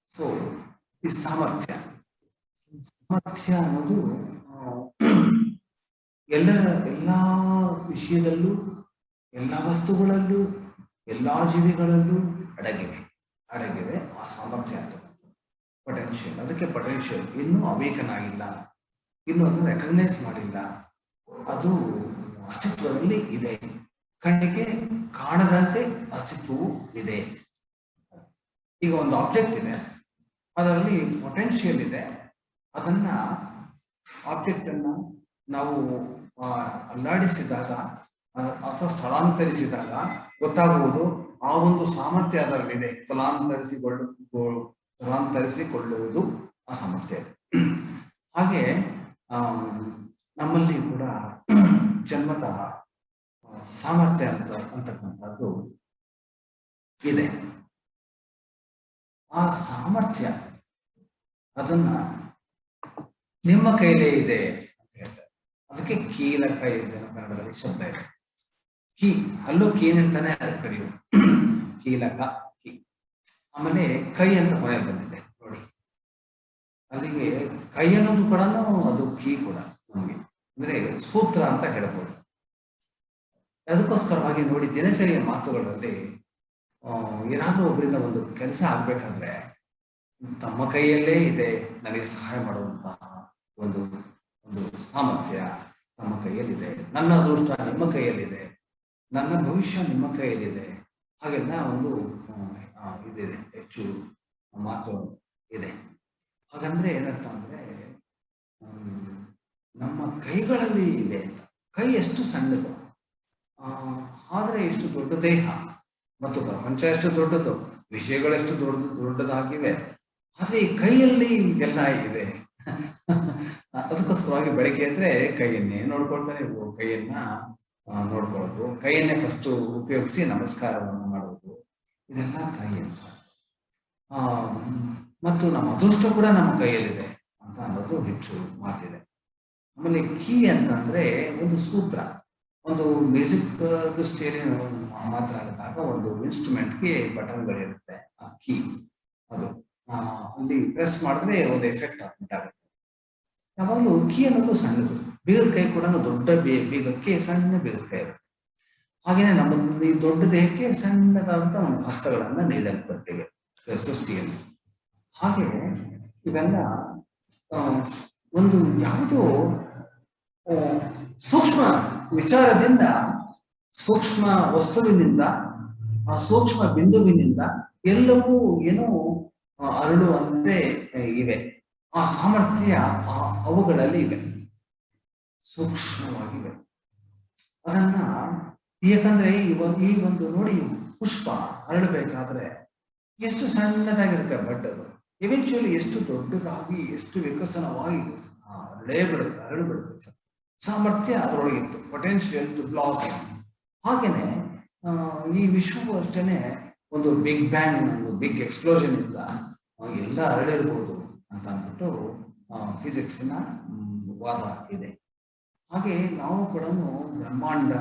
So ಈ ಸಾಮರ್ಥ್ಯ ಸಾಮರ್ಥ್ಯ ಅನ್ನೋದು ಎಲ್ಲ ವಿಷಯದಲ್ಲೂ, ಎಲ್ಲ ವಸ್ತುಗಳಲ್ಲೂ, ಎಲ್ಲಾ ಜೀವಿಗಳಲ್ಲೂ ಅಡಗಿವೆ ಆ ಸಾಮರ್ಥ್ಯ ಅಂತ ಪೊಟೆನ್ಷಿಯಲ್. ಅದಕ್ಕೆ ಪೊಟೆನ್ಷಿಯಲ್ ಇನ್ನೂ ಅವೇಕನ್ ಆಗಿಲ್ಲ, ಇನ್ನು ಅದನ್ನು ರೆಕಗ್ನೈಸ್ ಮಾಡಿಲ್ಲ, ಅದು ಅಸ್ತಿತ್ವದಲ್ಲಿ ಇದೆ, ಕಣ್ಣಿಗೆ ಕಾಣದಂತೆ ಅಸ್ತಿತ್ವವು ಇದೆ. ಈಗ ಒಂದು ಆಬ್ಜೆಕ್ಟ್ ಇದೆ, ಅದರಲ್ಲಿ ಪೊಟೆನ್ಷಿಯಲ್ ಇದೆ, ಅದನ್ನ ಆಬ್ಜೆಕ್ಟ್ ಅನ್ನ ನಾವು ಅಲ್ಲಾಡಿಸಿದಾಗ ಅಥವಾ ಸ್ಥಳಾಂತರಿಸಿದಾಗ ಗೊತ್ತಾಗುವುದು ಆ ಒಂದು ಸಾಮರ್ಥ್ಯ ಅದರಲ್ಲಿದೆ. ಸ್ಥಳಾಂತರಿಸಿಕೊಳ್ಳುವುದು ಆ ಸಾಮರ್ಥ್ಯ. ಹಾಗೆ ನಮ್ಮಲ್ಲಿ ಕೂಡ ಜನ್ಮತಃ ಸಾಮರ್ಥ್ಯ ಅಂತಕ್ಕಂಥದ್ದು ಇದೆ. ಆ ಸಾಮರ್ಥ್ಯ ಅದನ್ನ ನಿಮ್ಮ ಕೈಲೇ ಇದೆ ಅಂತ ಹೇಳ್ತಾರೆ. ಅದಕ್ಕೆ ಕೀಲಕ ಇದೆ ಕನ್ನಡದಲ್ಲಿ ಶಬ್ದ ಇದೆ. ಕೀ ಅಲ್ಲೂ ಕೀನಿಂತಾನೆ ಕರೆಯುವುದು, ಕೀಲಕ ಕೀ. ಆಮೇಲೆ ಕೈ ಅಂತ ಮನೆ ಬಂದಿದೆ ನೋಡಿ, ಅಲ್ಲಿಗೆ ಕೈ ಅನ್ನೋದು ಕೂಡ ಅದು ಕೀ ಕೂಡ ನಮಗೆ ಅಂದ್ರೆ ಸೂತ್ರ ಅಂತ ಹೇಳ್ಬೋದು. ಅದಕ್ಕೋಸ್ಕರವಾಗಿ ನೋಡಿ, ದಿನಚರಿಯ ಮಾತುಗಳಲ್ಲಿ ಏನಾದ್ರೂ ಒಬ್ಬರಿಂದ ಒಂದು ಕೆಲಸ ಆಗ್ಬೇಕಂದ್ರೆ ತಮ್ಮ ಕೈಯಲ್ಲೇ ಇದೆ ನನಗೆ ಸಹಾಯ ಮಾಡುವಂತಹ ಒಂದು ಸಾಮರ್ಥ್ಯ ನಮ್ಮ ಕೈಯಲ್ಲಿದೆ, ನನ್ನ ಅದೃಷ್ಟ ನಿಮ್ಮ ಕೈಯಲ್ಲಿದೆ, ನನ್ನ ಭವಿಷ್ಯ ನಿಮ್ಮ ಕೈಯಲ್ಲಿದೆ, ಹಾಗೆಲ್ಲ ಒಂದು ಇದಿದೆ, ಹೆಚ್ಚು ಮಾತು ಇದೆ. ಹಾಗಂದ್ರೆ ಏನಂತ ಅಂದ್ರೆ ನಮ್ಮ ಕೈಗಳಲ್ಲಿ ಇದೆ. ಕೈ ಎಷ್ಟು ಸಣ್ಣದು ಆದ್ರೆ ಎಷ್ಟು ದೊಡ್ಡ ದೇಹ, ಮತ್ತು ಪ್ರಪಂಚ ಎಷ್ಟು ದೊಡ್ಡದು, ವಿಷಯಗಳೆಷ್ಟು ದೊಡ್ಡದಾಗಿವೆ, ಆದ್ರೆ ಈ ಕೈಯಲ್ಲಿ ಎಲ್ಲ ಇದೆ. ಅದಕ್ಕೋಸ್ಕರವಾಗಿ ಬೆಳಗ್ಗೆ ಅಂದ್ರೆ ಕೈಯನ್ನೇ ನೋಡ್ಕೊಳ್ತಾನೆ ಇರ್ಬೋದು, ಕೈಯನ್ನ ನೋಡ್ಕೊಳ್ಳೋದು, ಕೈಯನ್ನೇ ಫಸ್ಟ್ ಉಪಯೋಗಿಸಿ ನಮಸ್ಕಾರವನ್ನು ಮಾಡೋದು, ಇದೆಲ್ಲ ಕೈ ಅಂತ. ಮತ್ತು ನಮ್ಮ ಅದೃಷ್ಟ ಕೂಡ ನಮ್ಮ ಕೈಯಲ್ಲಿದೆ ಅಂತ ಅನ್ನೋದು ಹೆಚ್ಚು ಮಾತಿದೆ. ಆಮೇಲೆ ಕೀ ಅಂತಂದ್ರೆ ಒಂದು ಸೂತ್ರ, ಒಂದು ಮ್ಯೂಸಿಕ್ ಸ್ಟೇರಿಯೋ ಮಾತ್ರ ಆದಾಗ ಒಂದು ಇನ್ಸ್ಟ್ರೂಮೆಂಟ್ಗೆ ಬಟನ್ಗಳಿರುತ್ತೆ, ಆ ಕೀ ಅದು ಅಲ್ಲಿ ಪ್ರೆಸ್ ಮಾಡಿದ್ರೆ ಒಂದು ಎಫೆಕ್ಟ್ ಆಗುತ್ತೆ. ಯಾವಾಗಲೂ ಕೀ ಅನ್ನೋದು ಸಣ್ಣದು, ಬೀಗದ ಕೈ ಕೂಡ ದೊಡ್ಡ ಬೀಗಕ್ಕೆ ಸಣ್ಣ ಬೀಗದ ಕೈ ಇರುತ್ತೆ. ಹಾಗೇನೆ ನಮ್ಮ ಈ ದೊಡ್ಡ ದೇಹಕ್ಕೆ ಸಣ್ಣದಾದಂತ ಒಂದು ಹಸ್ತಗಳನ್ನ ನೀಡಲ್ಪಟ್ಟಿವೆ ಸೃಷ್ಟಿಯಲ್ಲಿ. ಹಾಗೆ ಇವೆಲ್ಲ ಒಂದು ಯಾವುದೋ ಸೂಕ್ಷ್ಮ ವಿಚಾರದಿಂದ, ಸೂಕ್ಷ್ಮ ವಸ್ತುವಿನಿಂದ, ಆ ಸೂಕ್ಷ್ಮ ಬಿಂದುವಿನಿಂದ ಎಲ್ಲವೂ ಏನೋ ಅರಳುವಂತೆ ಇವೆ. ಆ ಸಾಮರ್ಥ್ಯ ಅವುಗಳಲ್ಲಿ ಇವೆ, ಸೂಕ್ಷ್ಮವಾಗಿವೆ. ಅದನ್ನ ಯಾಕಂದ್ರೆ ಈ ಒಂದು ನೋಡಿ, ಪುಷ್ಪ ಅರಳಬೇಕಾದ್ರೆ ಎಷ್ಟು ಸಣ್ಣದಾಗಿರುತ್ತೆ ಬಟ್ ಅದು ಇವೆಂಚುಯಲಿ ಎಷ್ಟು ದೊಡ್ಡದಾಗಿ, ಎಷ್ಟು ವಿಕಸನವಾಗಿ ಅರಳುಬಿಡುತ್ತೆ. ಸಾಮರ್ಥ್ಯ ಅದರೊಳಗಿತ್ತು, ಪೊಟೆನ್ಷಿಯಲ್ ಟು ಬ್ಲಾಸಮ್. ಹಾಗೇನೆ ಈ ವಿಶ್ವವು ಅಷ್ಟೇನೆ ಒಂದು ಬಿಗ್ ಬ್ಯಾಂಗ್, ಒಂದು ಬಿಗ್ ಎಕ್ಸ್ಪ್ಲೋಷನ್ ಇಂದ ಎಲ್ಲ ಅರಳಿರ್ಬೋದು ಅಂತ ಅಂದ್ಬಿಟ್ಟು ಫಿಸಿಕ್ಸ್ನ ವಾದ ಇದೆ. ಹಾಗೆ ನಾವು ಕೂಡ ಬ್ರಹ್ಮಾಂಡ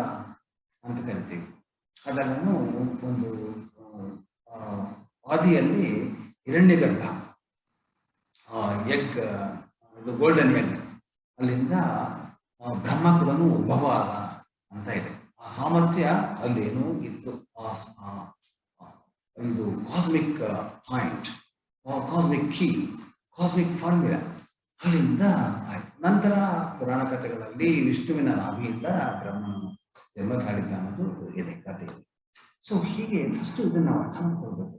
ಅಂತ ಕರಿತೀವಿ. ಅದನ್ನು ಒಂದು ಆದಿಯಲ್ಲಿ ಹಿರಣ್ಯಗರ್ಭ ಎಗ್, ಇದು ಗೋಲ್ಡನ್ ಎಗ್, ಅಲ್ಲಿಂದ ಬ್ರಹ್ಮ ಕೂಡ ಉದ್ಭವ ಆದ ಅಂತ ಇದೆ. ಆ ಸಾಮರ್ಥ್ಯ ಅಲ್ಲೇನೂ ಇತ್ತು. ಇದು cosmic point, cosmic key, cosmic formula ಅಲ್ಲಿಂದ ಆಯ್ತು. ನಂತರ ಪುರಾಣ ಕಥೆಗಳಲ್ಲಿ ವಿಷ್ಣುವಿನ ನಾಭಿಯಿಂದ ಬ್ರಹ್ಮನು ಜನ್ಮ ತಾಳಿದ್ದ ಅನ್ನೋದು ಇದೆ ಕಥೆ. ಸೊ ಹೀಗೆ ಫಸ್ಟ್ ಇದನ್ನ ನಾವು ಅರ್ಥ ಮಾಡ್ಕೊಳ್ಬೇಕು.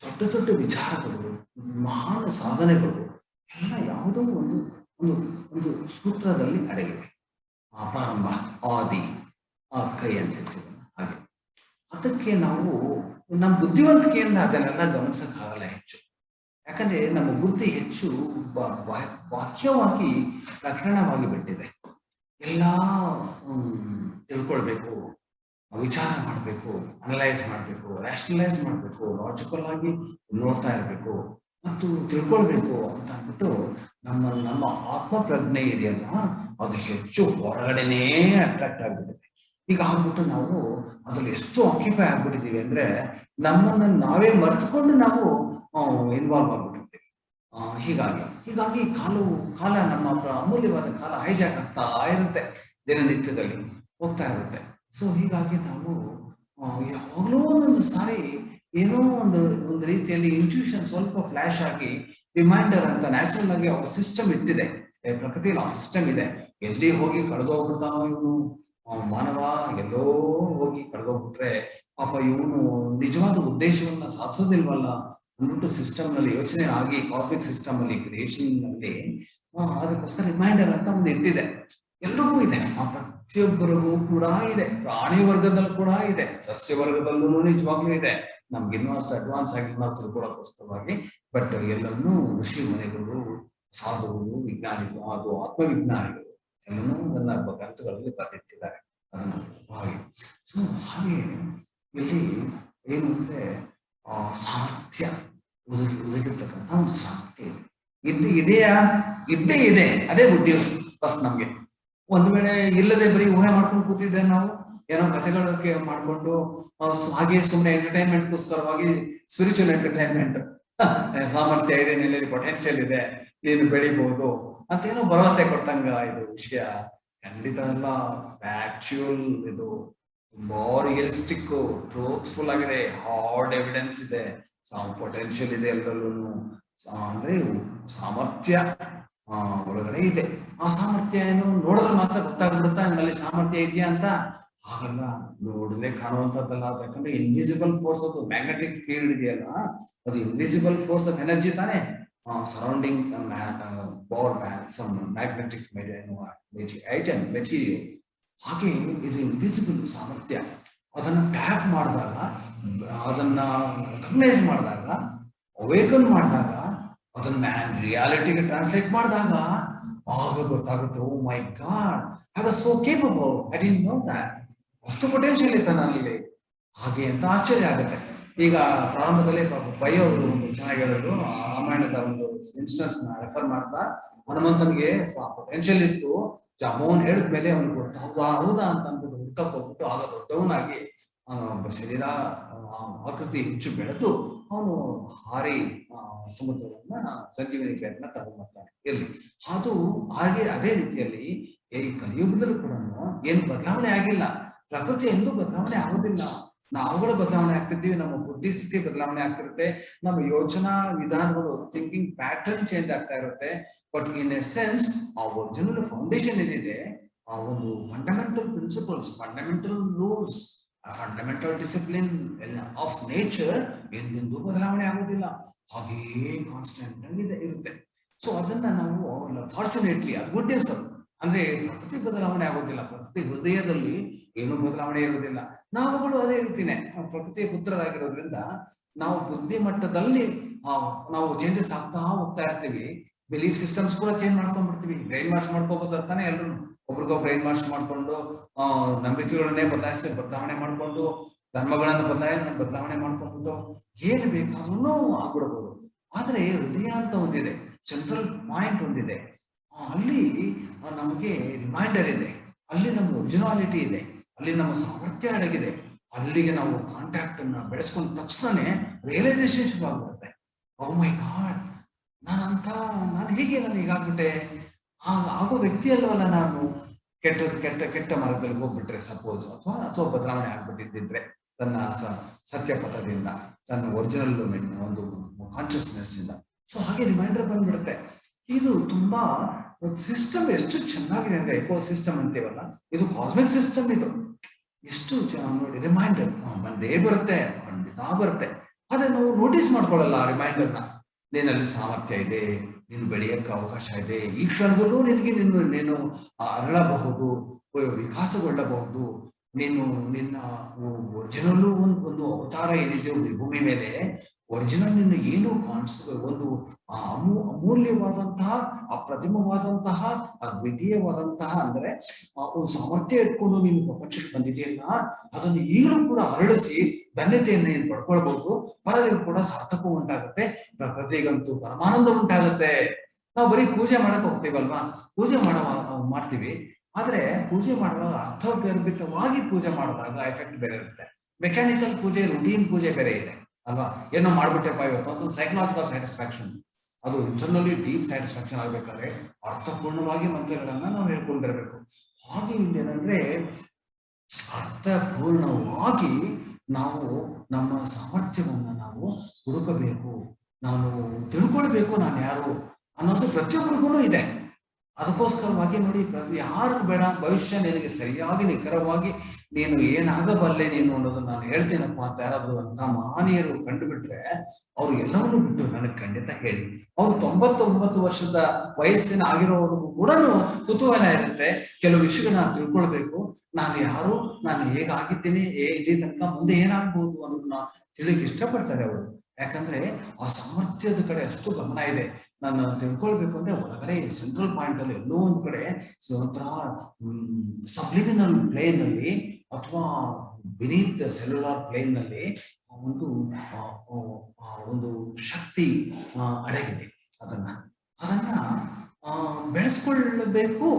ದೊಡ್ಡ ದೊಡ್ಡ ವಿಚಾರಗಳು, ಮಹಾನ್ ಸಾಧನೆಗಳು ಎಲ್ಲ ಯಾವುದೋ ಒಂದು ಒಂದು ಒಂದು ಸೂತ್ರದಲ್ಲಿ ಅಡಗಿವೆ. ಪ್ರಾರಂಭ, ಆದಿ, ಆ ಕೈ ಅಂತ ಹೇಳ್ತೀವಿ. ಹಾಗೆ ಅದಕ್ಕೆ ನಾವು ನಮ್ಮ ಬುದ್ಧಿವಂತಿಕೆಯಿಂದ ಅದನ್ನೆಲ್ಲ ಗಮನಿಸಕ್ಕಾಗಲ್ಲ ಹೆಚ್ಚು. ಯಾಕಂದ್ರೆ ನಮ್ಮ ಬುದ್ಧಿ ಹೆಚ್ಚು ವಾಕ್ಯವಾಗಿ ಲಕ್ಷಣವಾಗಿ ಬಿಟ್ಟಿದೆ. ಎಲ್ಲ ತಿಳ್ಕೊಳ್ಬೇಕು, ವಿಚಾರ ಮಾಡಬೇಕು, ಅನಲೈಸ್ ಮಾಡಬೇಕು, ರ್ಯಾಷನಲೈಸ್ ಮಾಡಬೇಕು, ಲಾಜಿಕಲ್ ಆಗಿ ನೋಡ್ತಾ ಇರಬೇಕು ಮತ್ತು ತಿಳ್ಕೊಳ್ಬೇಕು ಅಂತ ಅಂದ್ಬಿಟ್ಟು ನಮ್ಮ ಆತ್ಮ ಪ್ರಜ್ಞೆ ಇದೆಯಲ್ಲ, ಅದು ಹೆಚ್ಚು ಹೊರಗಡೆನೇ ಅಟ್ರಾಕ್ಟ್ ಆಗ್ಬಿಟ್ಟಿದೆ. ಈಗ ಆಗ್ಬಿಟ್ಟು ನಾವು ಅದ್ರಲ್ಲಿ ಎಷ್ಟು ಆಕ್ಯುಪೈ ಆಗ್ಬಿಟ್ಟಿದೀವಿ ಅಂದ್ರೆ ನಮ್ಮನ್ನ ನಾವೇ ಮರ್ತ್ಕೊಂಡು ನಾವು ಇನ್ವಾಲ್ವ್ ಆಗ್ಬಿಟ್ಟಿರ್ತೀವಿ. ಹೀಗಾಗಿ ಕಾಲ ನಮ್ಮ ಅಮೂಲ್ಯವಾದ ಕಾಲ ಹೈಜಾಕ್ ಆಗ್ತಾ ಇರುತ್ತೆ, ದಿನನಿತ್ಯದಲ್ಲಿ ಹೋಗ್ತಾ ಇರುತ್ತೆ. ಸೊ ಹೀಗಾಗಿ ನಾವು ಯಾವಾಗಲೂ ಒಂದೊಂದು ಸಾರಿ ಏನೋ ಒಂದು ರೀತಿಯಲ್ಲಿ ಇಂಟ್ಯೂಷನ್ ಸ್ವಲ್ಪ ಫ್ಲಾಶ್ ಆಗಿ ರಿಮೈಂಡರ್ ಅಂತ ನ್ಯಾಚುರಲ್ ಆಗಿ ಅವ್ರ ಸಿಸ್ಟಮ್ ಇಟ್ಟಿದೆ, ಪ್ರಕೃತಿಯಲ್ಲಿ ಆ ಸಿಸ್ಟಮ್ ಇದೆ. ಎಲ್ಲಿ ಹೋಗಿ ಕಳೆದೋಗ್ಬಿಡ್ತಾನೋ ಇವನು ಮಾನವ, ಎಲ್ಲೋ ಹೋಗಿ ಕಳೆದೋಗ್ಬಿಟ್ರೆ ಪಾಪ ಇವನು ನಿಜವಾದ ಉದ್ದೇಶವನ್ನ ಸಾಧಿಸೋದಿಲ್ವಲ್ಲ ಅಂದ್ಬಿಟ್ಟು ಸಿಸ್ಟಮ್ ನಲ್ಲಿ ಯೋಚನೆ ಆಗಿ ಕಾಸ್ಮಿಕ್ ಸಿಸ್ಟಮ್ ಅಲ್ಲಿ ಕ್ರಿಯೇಷನ್ ನಲ್ಲಿ ಅದಕ್ಕೋಸ್ಕರ ರಿಮೈಂಡರ್ ಅಂತ ಒಂದು ಇಟ್ಟಿದೆ. ಎಲ್ರಿಗೂ ಇದೆ, ಆ ಪ್ರತಿಯೊಬ್ಬರಿಗೂ ಕೂಡ ಇದೆ, ಪ್ರಾಣಿ ವರ್ಗದಲ್ಲಿ ಕೂಡ ಇದೆ, ಸಸ್ಯ ವರ್ಗದಲ್ಲೂ ನಿಜವಾಗ್ಲೂ ಇದೆ. ನಮ್ಗಿನ್ನೂ ಅಷ್ಟು ಅಡ್ವಾನ್ಸ್ ಆಗಿ ನಾವು ತಿಳ್ಕೊಳ್ಳೋಕ್ಕೋಸ್ಕರವಾಗಿ. ಬಟ್ ಎಲ್ಲರನ್ನೂ ಋಷಿ ಮುನಿಗಳು, ಸಾಧುಗಳು, ವಿಜ್ಞಾನಿಗಳು ಹಾಗೂ ಆತ್ಮವಿಜ್ಞಾನಿಗಳು ಎಲ್ಲನೂ ನನ್ನ ಗ್ರಂಥಗಳಲ್ಲಿ ಬರೆದಿಟ್ಟಿದ್ದಾರೆ ಅದನ್ನು ಹಾಗೆ. ಸೊ ಹಾಗೆ ಇಲ್ಲಿ ಏನು ಅಂದ್ರೆ ಸಾಮರ್ಥ್ಯ ಒದಗಿರ್ತಕ್ಕಂಥ ಒಂದು ಸಾಮರ್ಥ್ಯ ಇದ್ದೇ ಇದೆ. ಅದೇ ಗುಡ್ ನ್ಯೂಸ್ ಫಸ್ಟ್ ನಮ್ಗೆ. ಒಂದು ವೇಳೆ ಇಲ್ಲದೆ ಬರೀ ಊಹೆ ಮಾಡ್ಕೊಂಡು ಕೂತಿದ್ದೆ ನಾವು, ಏನೋ ಕಥೆಗಳಕ್ಕೆ ಮಾಡ್ಕೊಂಡು ಹಾಗೆ ಸುಮ್ಮನೆ ಎಂಟರ್ಟೈನ್ಮೆಂಟ್ಗೋಸ್ಕರವಾಗಿ, ಸ್ಪಿರಿಚುವಲ್ ಎಂಟರ್ಟೈನ್ಮೆಂಟ್, ಸಾಮರ್ಥ್ಯ ಇದೆ, ನೆಲೆಯಲ್ಲಿ ಪೊಟೆನ್ಷಿಯಲ್ ಇದೆ, ಏನು ಬೆಳಿಬಹುದು ಅಂತ ಏನೋ ಭರವಸೆ ಕೊಟ್ಟಂಗ ಇದು ವಿಷಯ ಖಂಡಿತ ಅಲ್ಲ. ಫ್ಯಾಕ್ಚುಯಲ್, ಇದು ತುಂಬಾ ರಿಯಲಿಸ್ಟಿಕ್, ಟ್ರೂತ್ಫುಲ್ ಆಗಿದೆ, ಹಾರ್ಡ್ ಎವಿಡೆನ್ಸ್ ಇದೆ, ಪೊಟೆನ್ಷಿಯಲ್ ಇದೆ ಎಲ್ಲರಲ್ಲೂ. ಅಂದ್ರೆ ಸಾಮರ್ಥ್ಯ ಒಳಗಡೆ ಇದೆ. ಆ ಸಾಮರ್ಥ್ಯ ಏನು ನೋಡಿದ್ರೆ ಮಾತ್ರ ಗೊತ್ತಾಗ್ಬಿಡುತ್ತಾ ನಿಮ್ಮಲ್ಲಿ ಸಾಮರ್ಥ್ಯ ಇದೆಯಾ ಅಂತ? ಹಾಗಲ್ಲ, ನೋಡದೆ ಕಾಣುವಂಥದ್ದಲ್ಲ. ಯಾಕಂದ್ರೆ ಇನ್ವಿಸಿಬಲ್ ಫೋರ್ಸ್, ಅದು ಮ್ಯಾಗ್ನೆಟಿಕ್ ಫೀಲ್ಡ್ ಇದೆಯಲ್ಲ, ಅದು ಇನ್ವಿಸಿಬಲ್ ಫೋರ್ಸ್ ಆಫ್ ಎನರ್ಜಿ ತಾನೇ ಸರೌಂಡಿಂಗ್ some magnetic material. ಹಾಗೆ ಇದು ಇನ್ವಿಸಿಬಲ್ ಸಾಮರ್ಥ್ಯ. ಅದನ್ನ ಟ್ಯಾಪ್ ಮಾಡಿದಾಗ, ಅದನ್ನ ರೆಕಗ್ನೈಸ್ ಮಾಡಿದಾಗ, ಅವೇಕನ್ ಮಾಡಿದಾಗ, ಅದನ್ನ ರಿಯಾಲಿಟಿಗೆ ಟ್ರಾನ್ಸ್ಲೇಟ್ ಮಾಡಿದಾಗ ಆಗ ಗೊತ್ತಾಗುತ್ತೆ, oh my god, I was so capable, I didn't know that. ಅಷ್ಟು ಪೊಟೆನ್ಷಿಯಲ್ ಇತ್ತು ನನ್ನಲ್ಲಿ ಹಾಗೆ ಅಂತ ಆಶ್ಚರ್ಯ ಆಗುತ್ತೆ. ಈಗ ಪ್ರಾರಂಭದಲ್ಲಿ ಬಯ್ಯೋ ಒಂದು ಚೆನ್ನಾಗಿ ಹೇಳೋದು, ರಾಮಾಯಣದ ಒಂದು ಇನ್ಸ್ಟೆನ್ಸ್ ನ ರೆಫರ್ ಮಾಡ್ತಾ, ಹನುಮಂತನಿಗೆ ಪೊಟೆನ್ಷಿಯಲ್ ಇತ್ತು, ಜಾಮೋನ್ ಹೇಳಿದ್ಮೇಲೆ ಅವನು ಹೌದಾ ಅಂತ ಅಂದ್ಬಿಟ್ಟು ಹುಡ್ಕಪ್ ಹೋಗ್ಬಿಟ್ಟು ಆಗ ದೊಡ್ಡವನಾಗಿ ಶರೀರ ಆಕೃತಿ ಹೆಚ್ಚು ಬೆಳೆದು ಅವನು ಹಾರಿ ಸಮುದ್ರವನ್ನ ಸಂಜೀವನಿ ಪ್ರಯತ್ನ ತಗೊಂಡ್ಬರ್ತಾನೆ. ಇರ್ಲಿ, ಅದು ಹಾಗೆ ಅದೇ ರೀತಿಯಲ್ಲಿ ಈ ಕಲಿಯುಗದಲ್ಲೂ ಕೂಡ ಏನು ಬದಲಾವಣೆ ಆಗಿಲ್ಲ. ಪ್ರಕೃತಿ ಎಂದೂ ಬದಲಾವಣೆ ಆಗೋದಿಲ್ಲ. ನಾವುಗಳು ಬದಲಾವಣೆ ಆಗ್ತಿರ್ತೀವಿ, ನಮ್ಮ ಬುದ್ಧಿ ಸ್ಥಿತಿ ಬದಲಾವಣೆ ಆಗ್ತಿರುತ್ತೆ, ನಮ್ಮ ಯೋಚನಾ ವಿಧಾನಗಳು, ಥಿಂಕಿಂಗ್ ಪ್ಯಾಟರ್ನ್ ಚೇಂಜ್ ಆಗ್ತಾ ಇರುತ್ತೆ. ಬಟ್ ಇನ್ ಎ ಸೆನ್ಸ್ ಆ ಒರಿಜಿನಲ್ ಫೌಂಡೇಶನ್ ಏನಿದೆ, ಆ ಒಂದು fundamental principles, fundamental rules, fundamental discipline of nature ಎಂದೆಂದೂ ಬದಲಾವಣೆ ಆಗೋದಿಲ್ಲ, ಹಾಗೇ ಕಾನ್ಸ್ಟೆಂಟ್ ಆಗಿ ಇರುತ್ತೆ. ಸೊ ಅದನ್ನ ನಾವು ಫಾರ್ಚುನೇಟ್ಲಿ, ಅದು ಗುಡ್ ನ್ಯೂಸ್. ಅಂದ್ರೆ ಪ್ರಕೃತಿ ಬದಲಾವಣೆ ಆಗೋದಿಲ್ಲ, ಪ್ರಕೃತಿ ಹೃದಯದಲ್ಲಿ ಏನು ಬದಲಾವಣೆ ಇರೋದಿಲ್ಲ. ನಾವುಗಳು ಅದೇ ರೀತಿನೇ ಪ್ರಕೃತಿಯ ಪುತ್ರರಾಗಿರೋದ್ರಿಂದ ನಾವು ಬುದ್ಧಿ ಮಟ್ಟದಲ್ಲಿ ನಾವು ಚೇಂಜಸ್ ಆಗ್ತಾ ಹೋಗ್ತಾ ಇರ್ತೀವಿ. ಬಿಲೀಫ್ ಸಿಸ್ಟಮ್ಸ್ ಕೂಡ ಚೇಂಜ್ ಮಾಡ್ಕೊಂಡ್ಬಿಡ್ತೀವಿ. ಬ್ರೈನ್ ವಾಶ್ ಮಾಡ್ಕೋಬಹುದು ಅಂತಾನೆ ಎಲ್ರು, ಒಬ್ರಿಗೋ ಬ್ರೈನ್ ವಾಶ್ ಮಾಡ್ಕೊಂಡು ನಂಬಿಕೆಗಳನ್ನೇ ಬದಲಾವಣೆ ಮಾಡ್ಕೊಂಡು, ಧರ್ಮಗಳನ್ನ ಬದಲಾವಣೆ ಮಾಡ್ಕೊಂಡ್ಬಿಟ್ಟು ಏನ್ ಬೇಕಾದ್ರೂ ಆಗ್ಬಿಡ್ಬೋದು. ಆದ್ರೆ ಹೃದಯ ಅಂತ ಒಂದಿದೆ, ಸೆಂಟ್ರಲ್ ಪಾಯಿಂಟ್ ಒಂದಿದೆ, ಅಲ್ಲಿ ನಮಗೆ ರಿಮೈಂಡರ್ ಇದೆ, ಅಲ್ಲಿ ನಮ್ಮ ಒರಿಜಿನಾಲಿಟಿ ಇದೆ, ಅಲ್ಲಿ ನಮ್ಮ ಸಾಮರ್ಥ್ಯ ಅಡಗಿದೆ. ಅಲ್ಲಿಗೆ ನಾವು ಕಾಂಟ್ಯಾಕ್ಟ್ ಅನ್ನ ಬೆಳೆಸ್ಕೊಂಡ ತಕ್ಷಣನೇ ರಿಯಲೈಸೇಷನ್ ಶುರು ಆಗ್ಬಿಡುತ್ತೆ. ಓ ಮೈ ಗಾಡ್, ನಾನು ಹೀಗಾಗ್ಬಿಟ್ಟೆ. ಆಗೋ ವ್ಯಕ್ತಿ ಅಲ್ವಲ್ಲ ನಾನು. ಕೆಟ್ಟ ಮಾರ್ಗದಲ್ಲಿ ಹೋಗ್ಬಿಟ್ರೆ ಸಪೋಸ್, ಅಥವಾ ಬದಲಾವಣೆ ಆಗ್ಬಿಟ್ಟಿದ್ದಿದ್ರೆ ತನ್ನ ಸತ್ಯಪಥದಿಂದ, ತನ್ನ ಒರಿಜಿನಲ್ ಒಂದು ಕಾನ್ಶಿಯಸ್ನೆಸ್ ಇಂದ. ಸೊ ಹಾಗೆ ರಿಮೈಂಡರ್ ಬಂದ್ಬಿಡುತ್ತೆ. ಇದು ತುಂಬಾ ಸಿಸ್ಟಮ್ ಎಷ್ಟು ಚೆನ್ನಾಗಿದೆ ಅಂದ್ರೆ, ಎಕೋ ಸಿಸ್ಟಮ್ ಅಂತೀವಲ್ಲ, ಇದು ಕಾಸ್ಮಿಕ್ ಸಿಸ್ಟಮ್. ಇದು ಎಷ್ಟು ನೋಡಿ, ರಿಮೈಂಡರ್ ಬಂದೇ ಬರುತ್ತೆ, ಖಂಡಿತ ಬರುತ್ತೆ. ಆದ್ರೆ ನಾವು ನೋಟಿಸ್ ಮಾಡ್ಕೊಳ್ಳಲ್ಲ ಆ ರಿಮೈಂಡರ್ನ. ನಿನ್ನಲ್ಲಿ ಸಾಮರ್ಥ್ಯ ಇದೆ, ನೀನು ಬೆಳೆಯಕ್ಕೆ ಅವಕಾಶ ಇದೆ, ಈ ಕ್ಷಣದಲ್ಲೂ ನೀನು ಅರಳಬಹುದು, ವಿಕಾಸಗೊಳ್ಳಬಹುದು. ನೀನು ನಿನ್ನ ಒರಿಜಿನಲ್ ಒಂದು ಅವತಾರ ಏನಿದೆ ಭೂಮಿ ಮೇಲೆ, ಒರಿಜಿನಲ್ ನಿನ್ನ ಏನು ಒಂದು ಅಮೂಲ್ಯವಾದಂತಹ, ಅಪ್ರತಿಮವಾದಂತಹ, ಅದ್ವಿತೀಯವಾದಂತಹ, ಅಂದ್ರೆ ಒಂದು ಸಾಮರ್ಥ್ಯ ಇಟ್ಕೊಂಡು ನೀನು ಪ್ರಪಂಚಕ್ಕೆ ಬಂದಿದೆಯಲ್ಲ, ಅದನ್ನು ಈಗಲೂ ಕೂಡ ಅರಳಿಸಿ ಧನ್ಯತೆಯನ್ನು ನೀನು ಪಡ್ಕೊಳ್ಬಹುದು. ಪರದಿಗೂ ಕೂಡ ಸಾರ್ಥಕ ಉಂಟಾಗುತ್ತೆ, ಪ್ರಕೃತಿಗಂತೂ ಪರಮಾನಂದ ಉಂಟಾಗುತ್ತೆ. ನಾವು ಬರೀ ಪೂಜೆ ಮಾಡಕ್ ಹೋಗ್ತೀವಲ್ವಾ, ಪೂಜೆ ಮಾಡ್ತೀವಿ, ಆದ್ರೆ ಪೂಜೆ ಮಾಡುವಾಗ ಅರ್ಥಗರ್ಭಿತವಾಗಿ ಪೂಜೆ ಮಾಡಿದಾಗ ಎಫೆಕ್ಟ್ ಬೇರೆ ಇರುತ್ತೆ. ಮೆಕ್ಯಾನಿಕಲ್ ಪೂಜೆ, ರುಟೀನ್ ಪೂಜೆ ಬೇರೆ ಇದೆ ಅಲ್ವಾ. ಏನೋ ಮಾಡ್ಬಿಟ್ಟೆಪ್ಪ ಇವತ್ತು ಒಂದು ಸೈಕಲಾಜಿಕಲ್ ಸ್ಯಾಟಿಸ್ಫ್ಯಾಕ್ಷನ್, ಅದು ಇಂಟರ್ನಲಿ ಡೀಪ್ ಸ್ಯಾಟಿಸ್ಫ್ಯಾಕ್ಷನ್ ಆಗ್ಬೇಕಾದ್ರೆ ಅರ್ಥಪೂರ್ಣವಾಗಿ ಮಂತ್ರಗಳನ್ನ ನಾವು ಹೇಳ್ಕೊಂಡಿರ್ಬೇಕು. ಹಾಗೆ ಇಲ್ಲೇನಂದ್ರೆ ಅರ್ಥಪೂರ್ಣವಾಗಿ ನಾವು ನಮ್ಮ ಸಾಮರ್ಥ್ಯವನ್ನ ನಾವು ಹುಡುಕಬೇಕು, ನಾನು ತಿಳ್ಕೊಳ್ಬೇಕು ನಾನು ಯಾರು ಅನ್ನೋದು ಪ್ರತಿಯೊಬ್ಬರಿಗೂ ಇದೆ. ಅದಕ್ಕೋಸ್ಕರವಾಗಿ ನೋಡಿ, ಯಾರು ಬೇಡ, ಭವಿಷ್ಯ ನಿನಗೆ ಸರಿಯಾಗಿ ನಿಖರವಾಗಿ ನೀನು ಏನಾಗಬಲ್ಲೆ ನೀನು ಅನ್ನೋದನ್ನ ನಾನು ಹೇಳ್ತೀನಪ್ಪ ಅಂತ ಯಾರಾದ್ರು ಅಂತ ಮಹನೀಯರು ಕಂಡುಬಿಟ್ರೆ ಅವ್ರು ಎಲ್ಲವನ್ನೂ ಬಿಟ್ಟು ನನಗೆ ಖಂಡಿತ ಹೇಳಿ. ಅವ್ರು 99 ವರ್ಷದ ವಯಸ್ಸಿನ ಆಗಿರೋವರೆಗೂ ಕೂಡ ಕುತೂಹಲ ಇರುತ್ತೆ, ಕೆಲವು ವಿಷಯಗಳನ್ನ ನಾನು ತಿಳ್ಕೊಳ್ಬೇಕು, ನಾನು ಯಾರು, ನಾನು ಹೇಗಾಗಿದ್ದೀನಿ, ಇಲ್ಲಿ ತನಕ ಮುಂದೆ ಏನಾಗ್ಬೋದು ಅನ್ನೋದನ್ನ ತಿಳಿಯಕ್ಕೆ ಇಷ್ಟಪಡ್ತಾರೆ ಅವರು. ಯಾಕಂದ್ರೆ ಆ ಸಾಮರ್ಥ್ಯದ ಕಡೆ ಅಷ್ಟು ಗಮನ ಇದೆ. ನಾನು ತಿಳ್ಕೊಳ್ಬೇಕು ಅಂದ್ರೆ ಒಳಗಡೆ ಸೆಂಟ್ರಲ್ ಪಾಯಿಂಟ್ ಅಲ್ಲಿ ಎಲ್ಲೋ ಒಂದು ಕಡೆ ಒಂಥರ ಸಬ್ಲಿಮಿನಲ್ ಪ್ಲೇನ್ ಅಲ್ಲಿ ಅಥವಾ ಬಿನೀತ್ ಸೆಲ್ಯುಲಾರ್ ಪ್ಲೇನ್ ನಲ್ಲಿ ಒಂದು ಶಕ್ತಿ ಅಡಗಿದೆ. ಅದನ್ನ ಬೆಳೆಸ್ಕೊಳ್ಬೇಕು,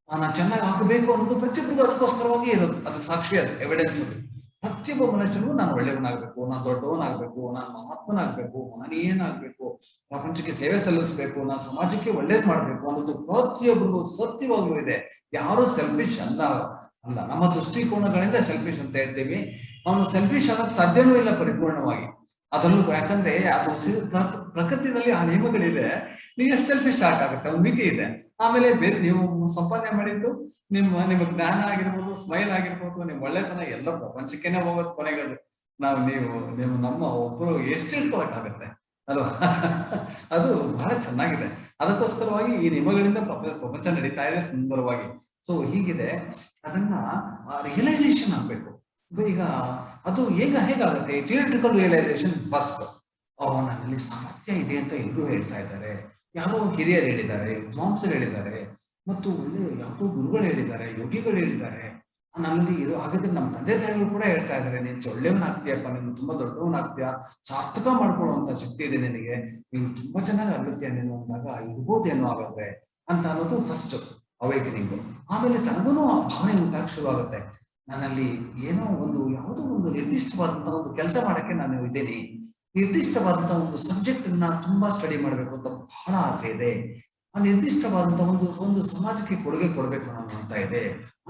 ನಾನು ಚೆನ್ನಾಗಿ ಆಗಬೇಕು ಅನ್ನೋದು ಪ್ರತಿಯೊಬ್ಬರಿಗೂ ಅದಕ್ಕೋಸ್ಕರವಾಗಿ ಇರೋದು. ಅದಕ್ಕೆ ಸಾಕ್ಷಿ ಅದು, ಎವಿಡೆನ್ಸ್ ಅದು. ಪ್ರತಿಯೊಬ್ಬ ಮನುಷ್ಯನಿಗೂ ನಾನು ಒಳ್ಳೆಯವನಾಗ್ಬೇಕು, ನಾನು ದೊಡ್ಡವನಾಗ್ಬೇಕು, ನಾನು ಮಹಾತ್ಮನಾಗ್ಬೇಕು, ಮಹನೀಯನಾಗ್ಬೇಕು, ಪ್ರಪಂಚಕ್ಕೆ ಸೇವೆ ಸಲ್ಲಿಸ್ಬೇಕು, ನಾನು ಸಮಾಜಕ್ಕೆ ಒಳ್ಳೇದ್ ಮಾಡ್ಬೇಕು ಅನ್ನೋದು ಪ್ರತಿಯೊಬ್ಬರಿಗೂ ಸತ್ಯವಾಗ್ಲೂ ಇದೆ. ಯಾರು ಸೆಲ್ಫಿಶ್ ಅಲ್ಲ. ನಮ್ಮ ದೃಷ್ಟಿಕೋನಗಳಿಂದ ಸೆಲ್ಫಿಶ್ ಅಂತ ಹೇಳ್ತೀವಿ. ಅವನು ಸೆಲ್ಫಿಶ್ ಅನ್ನೋದು ಸಾಧ್ಯವೂ ಇಲ್ಲ ಪರಿಪೂರ್ಣವಾಗಿ. ಅದನ್ನು ಯಾಕಂದ್ರೆ ಅದು ಪ್ರಕೃತಿನಲ್ಲಿ ಆ ನಿಯಮಗಳಿದೆ. ನೀವು ಎಷ್ಟು ಸೆಲ್ಫಿಶ್ ಆಗುತ್ತೆ, ಒಂದು ಮಿತಿ ಇದೆ. ಆಮೇಲೆ ಬೇರೆ ನೀವು ಸಂಪಾದನೆ ಮಾಡಿದ್ದು ನಿಮ್ಮ ಜ್ಞಾನ ಆಗಿರ್ಬೋದು, ಸ್ಮೈಲ್ ಆಗಿರ್ಬೋದು, ನಿಮ್ ಒಳ್ಳೆತನ ಎಲ್ಲ ಪ್ರಪಂಚಕ್ಕೆನೆ ಹೋಗೋದು ಕೊನೆಗಳು. ನೀವು ನಮ್ಮ ಒಬ್ರು ಎಷ್ಟು ಇಟ್ಕೊಳಕ್ಕಾಗತ್ತೆ ಅಲ್ವಾ. ಅದು ಬಹಳ ಚೆನ್ನಾಗಿದೆ. ಅದಕ್ಕೋಸ್ಕರವಾಗಿ ಈ ನಿಯಮಗಳಿಂದ ಪ್ರಪಂಚ ನಡೀತಾ ಇದೆ ಸುಂದರವಾಗಿ. ಸೊ ಹೀಗಿದೆ, ಅದನ್ನ ರಿಯಲೈಸೇಷನ್ ಆಗ್ಬೇಕು. ಈಗ ಅದು ಹೇಗಾಗುತ್ತೆ ಥಿಯರಿಟಿಕಲ್ ರಿಯಲೈಸೇಷನ್. ಫಸ್ಟ್ ನನ್ನಲ್ಲಿ ಸಾಮರ್ಥ್ಯ ಇದೆ ಅಂತ ಎಲ್ಲರೂ ಹೇಳ್ತಾ ಇದ್ದಾರೆ, ಯಾರೋ ಹಿರಿಯರು ಹೇಳಿದ್ದಾರೆ, ವಿದ್ವಾಂಸರು ಹೇಳಿದ್ದಾರೆ, ಮತ್ತು ಒಳ್ಳೆ ಯಾವುದೋ ಗುರುಗಳು ಹೇಳಿದ್ದಾರೆ, ಯೋಗಿಗಳು ಹೇಳಿದ್ದಾರೆ ನನ್ನಲ್ಲಿ ಇದು. ಹಾಗಾದ್ರೆ ನಮ್ಮ ತಂದೆ ತಾಯಿಗಳು ಕೂಡ ಹೇಳ್ತಾ ಇದ್ದಾರೆ, ನೀನು ಒಳ್ಳೆಯವನಾಗ್ತೀಯಪ್ಪ, ನೀನು ತುಂಬಾ ದೊಡ್ಡವನಾಗ್ತೀಯ, ಸಾರ್ಥಕ ಮಾಡ್ಕೊಳ್ಳುವಂತ ಶಕ್ತಿ ಇದೆ ನಿನಗೆ, ನೀನು ತುಂಬಾ ಚೆನ್ನಾಗಿ ಅಗತ್ಯ ನೀನು ಅಂದಾಗ ಇರ್ಬೋದೇನೋ ಆಗುತ್ತೆ ಅಂತ ಅನ್ನೋದು ಫಸ್ಟ್ ಅವೇಕನಿಂಗು. ಆಮೇಲೆ ತನಗೂ ಆ ಭಾವನೆ ಉಂಟಾಗ ಶುರು ಆಗುತ್ತೆ, ನನ್ನಲ್ಲಿ ಏನೋ ಯಾವುದೋ ಒಂದು ನಿರ್ದಿಷ್ಟವಾದಂತಹ ಒಂದು ಕೆಲಸ ಮಾಡಕ್ಕೆ ನಾನು ಇದ್ದೇನೆ, ನಿರ್ದಿಷ್ಟವಾದಂತಹ ಒಂದು ಸಬ್ಜೆಕ್ಟ್ ಅನ್ನ ತುಂಬಾ ಸ್ಟಡಿ ಮಾಡ್ಬೇಕು ಅಂತ ಬಹಳ ಆಸೆ ಇದೆ, ಆ ನಿರ್ದಿಷ್ಟವಾದಂತಹ ಒಂದು ಸಮಾಜಕ್ಕೆ ಕೊಡುಗೆ ಕೊಡ್ಬೇಕು ನಾನು ಅಂತ ಇದೆ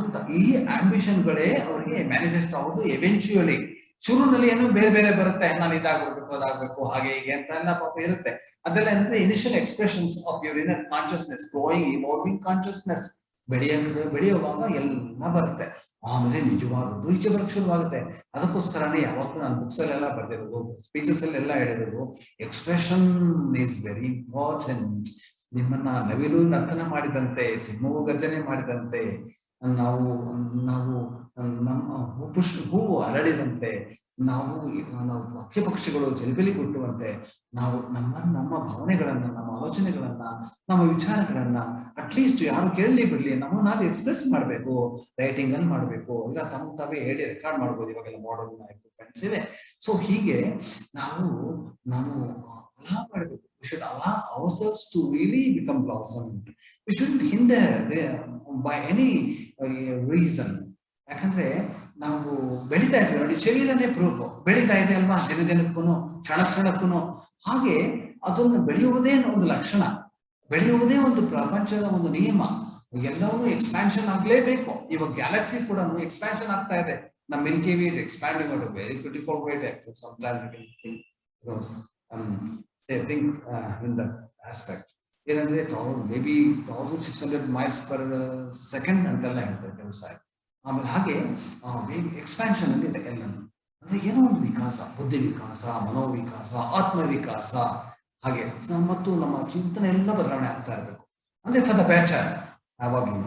ಅಂತ ಈ ಆಂಬಿಷನ್ಗಳೇ ಅವರಿಗೆ ಮ್ಯಾನಿಫೆಸ್ಟ್ ಆಗೋದು. ಎವೆಂಚುಯಲಿ ಶುರುನಲ್ಲಿ ಏನೋ ಬೇರೆ ಬೇರೆ ಬರುತ್ತೆ, ನಾನು ಇದಾಗ್ಬೇಕು ಅದಾಗ್ಬೇಕು ಹಾಗೆ ಹೀಗೆ ಅಂತ ಎಲ್ಲ ಪಾಪ ಇರುತ್ತೆ. ಅದೆಲ್ಲ ಅಂದ್ರೆ initial expressions of your inner consciousness, growing evolving consciousness ಬೆಳೆಯುವಾಗ ಎಲ್ಲ ಬರುತ್ತೆ. ಆಮೇಲೆ ನಿಜವಾದದ್ದು ಈಚೆ ಬರಕ್ ಶುರುವಾಗುತ್ತೆ. ಅದಕ್ಕೋಸ್ಕರನೇ ಯಾವಾಗಲೂ ನಾನು ಬುಕ್ಸ್ ಅಲ್ಲೆಲ್ಲ ಬರ್ದಿರೋದು, ಸ್ಪೀಚಸ್ ಅಲ್ಲೆಲ್ಲ ಹೇಳಿರೋದು, ಎಕ್ಸ್ಪ್ರೆಷನ್ ಈಸ್ ವೆರಿ ಇಂಪಾರ್ಟೆಂಟ್. ನಿಮ್ಮನ್ನ ನವಿಲು ನರ್ತನ ಮಾಡಿದಂತೆ, ಸಿಂಹವು ಗರ್ಜನೆ ಮಾಡಿದಂತೆ, ನಾವು ನಮ್ಮ ಹೂವು ಅರಳಿದಂತೆ, ನಾವು ಪಕ್ಷಿ ಪಕ್ಷಿಗಳು ಜಲ್ಬೆಲಿ ಕೊಟ್ಟುವಂತೆ ನಾವು ನಮ್ಮ ಭಾವನೆಗಳನ್ನ, ನಮ್ಮ ಆಲೋಚನೆಗಳನ್ನ, ನಮ್ಮ ವಿಚಾರಗಳನ್ನ ಅಟ್ಲೀಸ್ಟ್ ಯಾರು ಕೇಳಲಿ ಬಿಡ್ಲಿ ನಾವು ಎಕ್ಸ್ಪ್ರೆಸ್ ಮಾಡ್ಬೇಕು. ರೈಟಿಂಗ್ ಅಲ್ಲಿ ಮಾಡ್ಬೇಕು, ಇಲ್ಲ ತಾವೇ ಹೇಳಿ ರೆಕಾರ್ಡ್ ಮಾಡ್ಬೋದು, ಇವಾಗೆಲ್ಲ ಮಾಡರ್ನ್ ಎಕ್ವಿಪ್ಮೆಂಟ್ಸ್ ಇದೆ. ಸೊ ಹೀಗೆ ನಾವು allow ಮಾಡಬೇಕು. We should allow ourselves to really become blossomed. We shouldn't hinder by any reason. ಯಾಕಂದ್ರೆ ನಾವು ಬೆಳೀತಾ ಇದ್ವಿ ನೋಡಿ, ಶರೀರನೇ ಪ್ರೂಫ್, ಬೆಳೀತಾ ಇದೆ ಅಲ್ವಾ, ದಿನಕ್ಕೂ ಕ್ಷಣಕ್ಕೂ. ಹಾಗೆ ಅದನ್ನು ಬೆಳೆಯುವುದೇ ಒಂದು ಲಕ್ಷಣ, ಬೆಳೆಯುವುದೇ ಒಂದು ಪ್ರಪಂಚದ ಒಂದು ನಿಯಮ. ಎಲ್ಲವೂ ಎಕ್ಸ್ಪ್ಯಾನ್ಷನ್ ಆಗ್ಲೇಬೇಕು. ಇವಾಗ ಗ್ಯಾಲಕ್ಸಿ ಕೂಡ ಎಕ್ಸ್ಪ್ಯಾನ್ಷನ್ ಆಗ್ತಾ ಇದೆ. ನಮ್ಮ Milky way is expanding out very critical way. They think in that aspect. ಏನಂದ್ರೆ maybe 1600 miles per second ಅಂತೆಲ್ಲ ಹೇಳ್ತಾರೆ ಕೆಲವು ಸಾರಿ. ಆಮೇಲೆ ಹಾಗೆ ಎಕ್ಸ್ಪ್ಯಾನ್ಷನ್ ಅಲ್ಲಿ ಇದೆ ಎಲ್ಲ. ಅಂದ್ರೆ ಏನೋ ಒಂದು ವಿಕಾಸ, ಬುದ್ಧಿ ವಿಕಾಸ, ಮನೋವಿಕಾಸ, ಆತ್ಮವಿಕಾಸ, ಹಾಗೆ ಮತ್ತು ನಮ್ಮ ಚಿಂತನೆ ಎಲ್ಲ ಬದಲಾವಣೆ ಆಗ್ತಾ ಇರಬೇಕು. ಅಂದ್ರೆ ಫಾರ್ ದ ಬೆಟರ್ ಯಾವಾಗ್ಲೂ.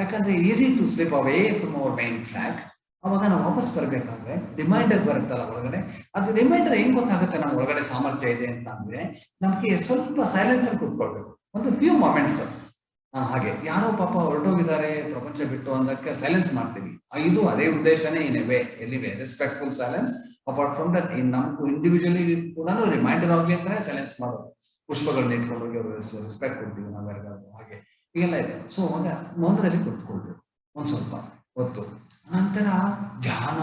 ಯಾಕಂದ್ರೆ easy to slip away from our main track. ಅವಾಗ ನಾವು ವಾಪಸ್ ಬರ್ಬೇಕಾದ್ರೆ ರಿಮೈಂಡರ್ ಬರುತ್ತಲ್ಲ ಒಳಗಡೆ, ಅದು ರಿಮೈಂಡರ್ ಹೆಂಗ್ ಗೊತ್ತಾಗುತ್ತೆ ನಮ್ಮ ಒಳಗಡೆ ಸಾಮರ್ಥ್ಯ ಇದೆ ಅಂತ ಅಂದ್ರೆ, ನಮ್ಗೆ ಸ್ವಲ್ಪ ಸೈಲೆನ್ಸ್ ಅಲ್ಲಿ ಕೂತ್ಕೊಳ್ಬೇಕು, ಒಂದು ಫ್ಯೂ ಮೊಮೆಂಟ್ಸ್. ಹಾಗೆ ಯಾರೋ ಪಾಪ ಹೊರಟೋಗಿದ್ದಾರೆ ಪ್ರಪಂಚ ಬಿಟ್ಟು ಅಂದಕ್ಕೆ ಸೈಲೆನ್ಸ್ ಮಾಡ್ತೀವಿ. ಇದು ಅದೇ ಉದ್ದೇಶನೇ ಏನಿವೆ ಎಲ್ಲಿವೆ, respectful silence. Apart from that ನಮ್ಗೂ ಇಂಡಿವಿಜುವಲಿ ಕೂಡ ರಿಮೈಂಡರ್ ಆಗ್ಲಿ ಅಂತಾನೆ ಸೈಲೆನ್ಸ್ ಮಾಡೋದು. ಪುಷ್ಪಗಳನ್ನ ಇಟ್ಕೊಂಡು ರೆಸ್ಪೆಕ್ಟ್ ಕೊಡ್ತೀವಿ ನಾವೆಲ್ಲರೂ, ಹಾಗೆ ಹೀಗೆಲ್ಲ ಇದೆ. ಸೊ ಅವಾಗ ಮೌನದಲ್ಲಿ ಕುಳಿತುಕೊಳ್ಬೇಕು. ಒಂದ್ ಸ್ವಲ್ಪ ಹೊತ್ತು. ನಂತರ ಧ್ಯಾನ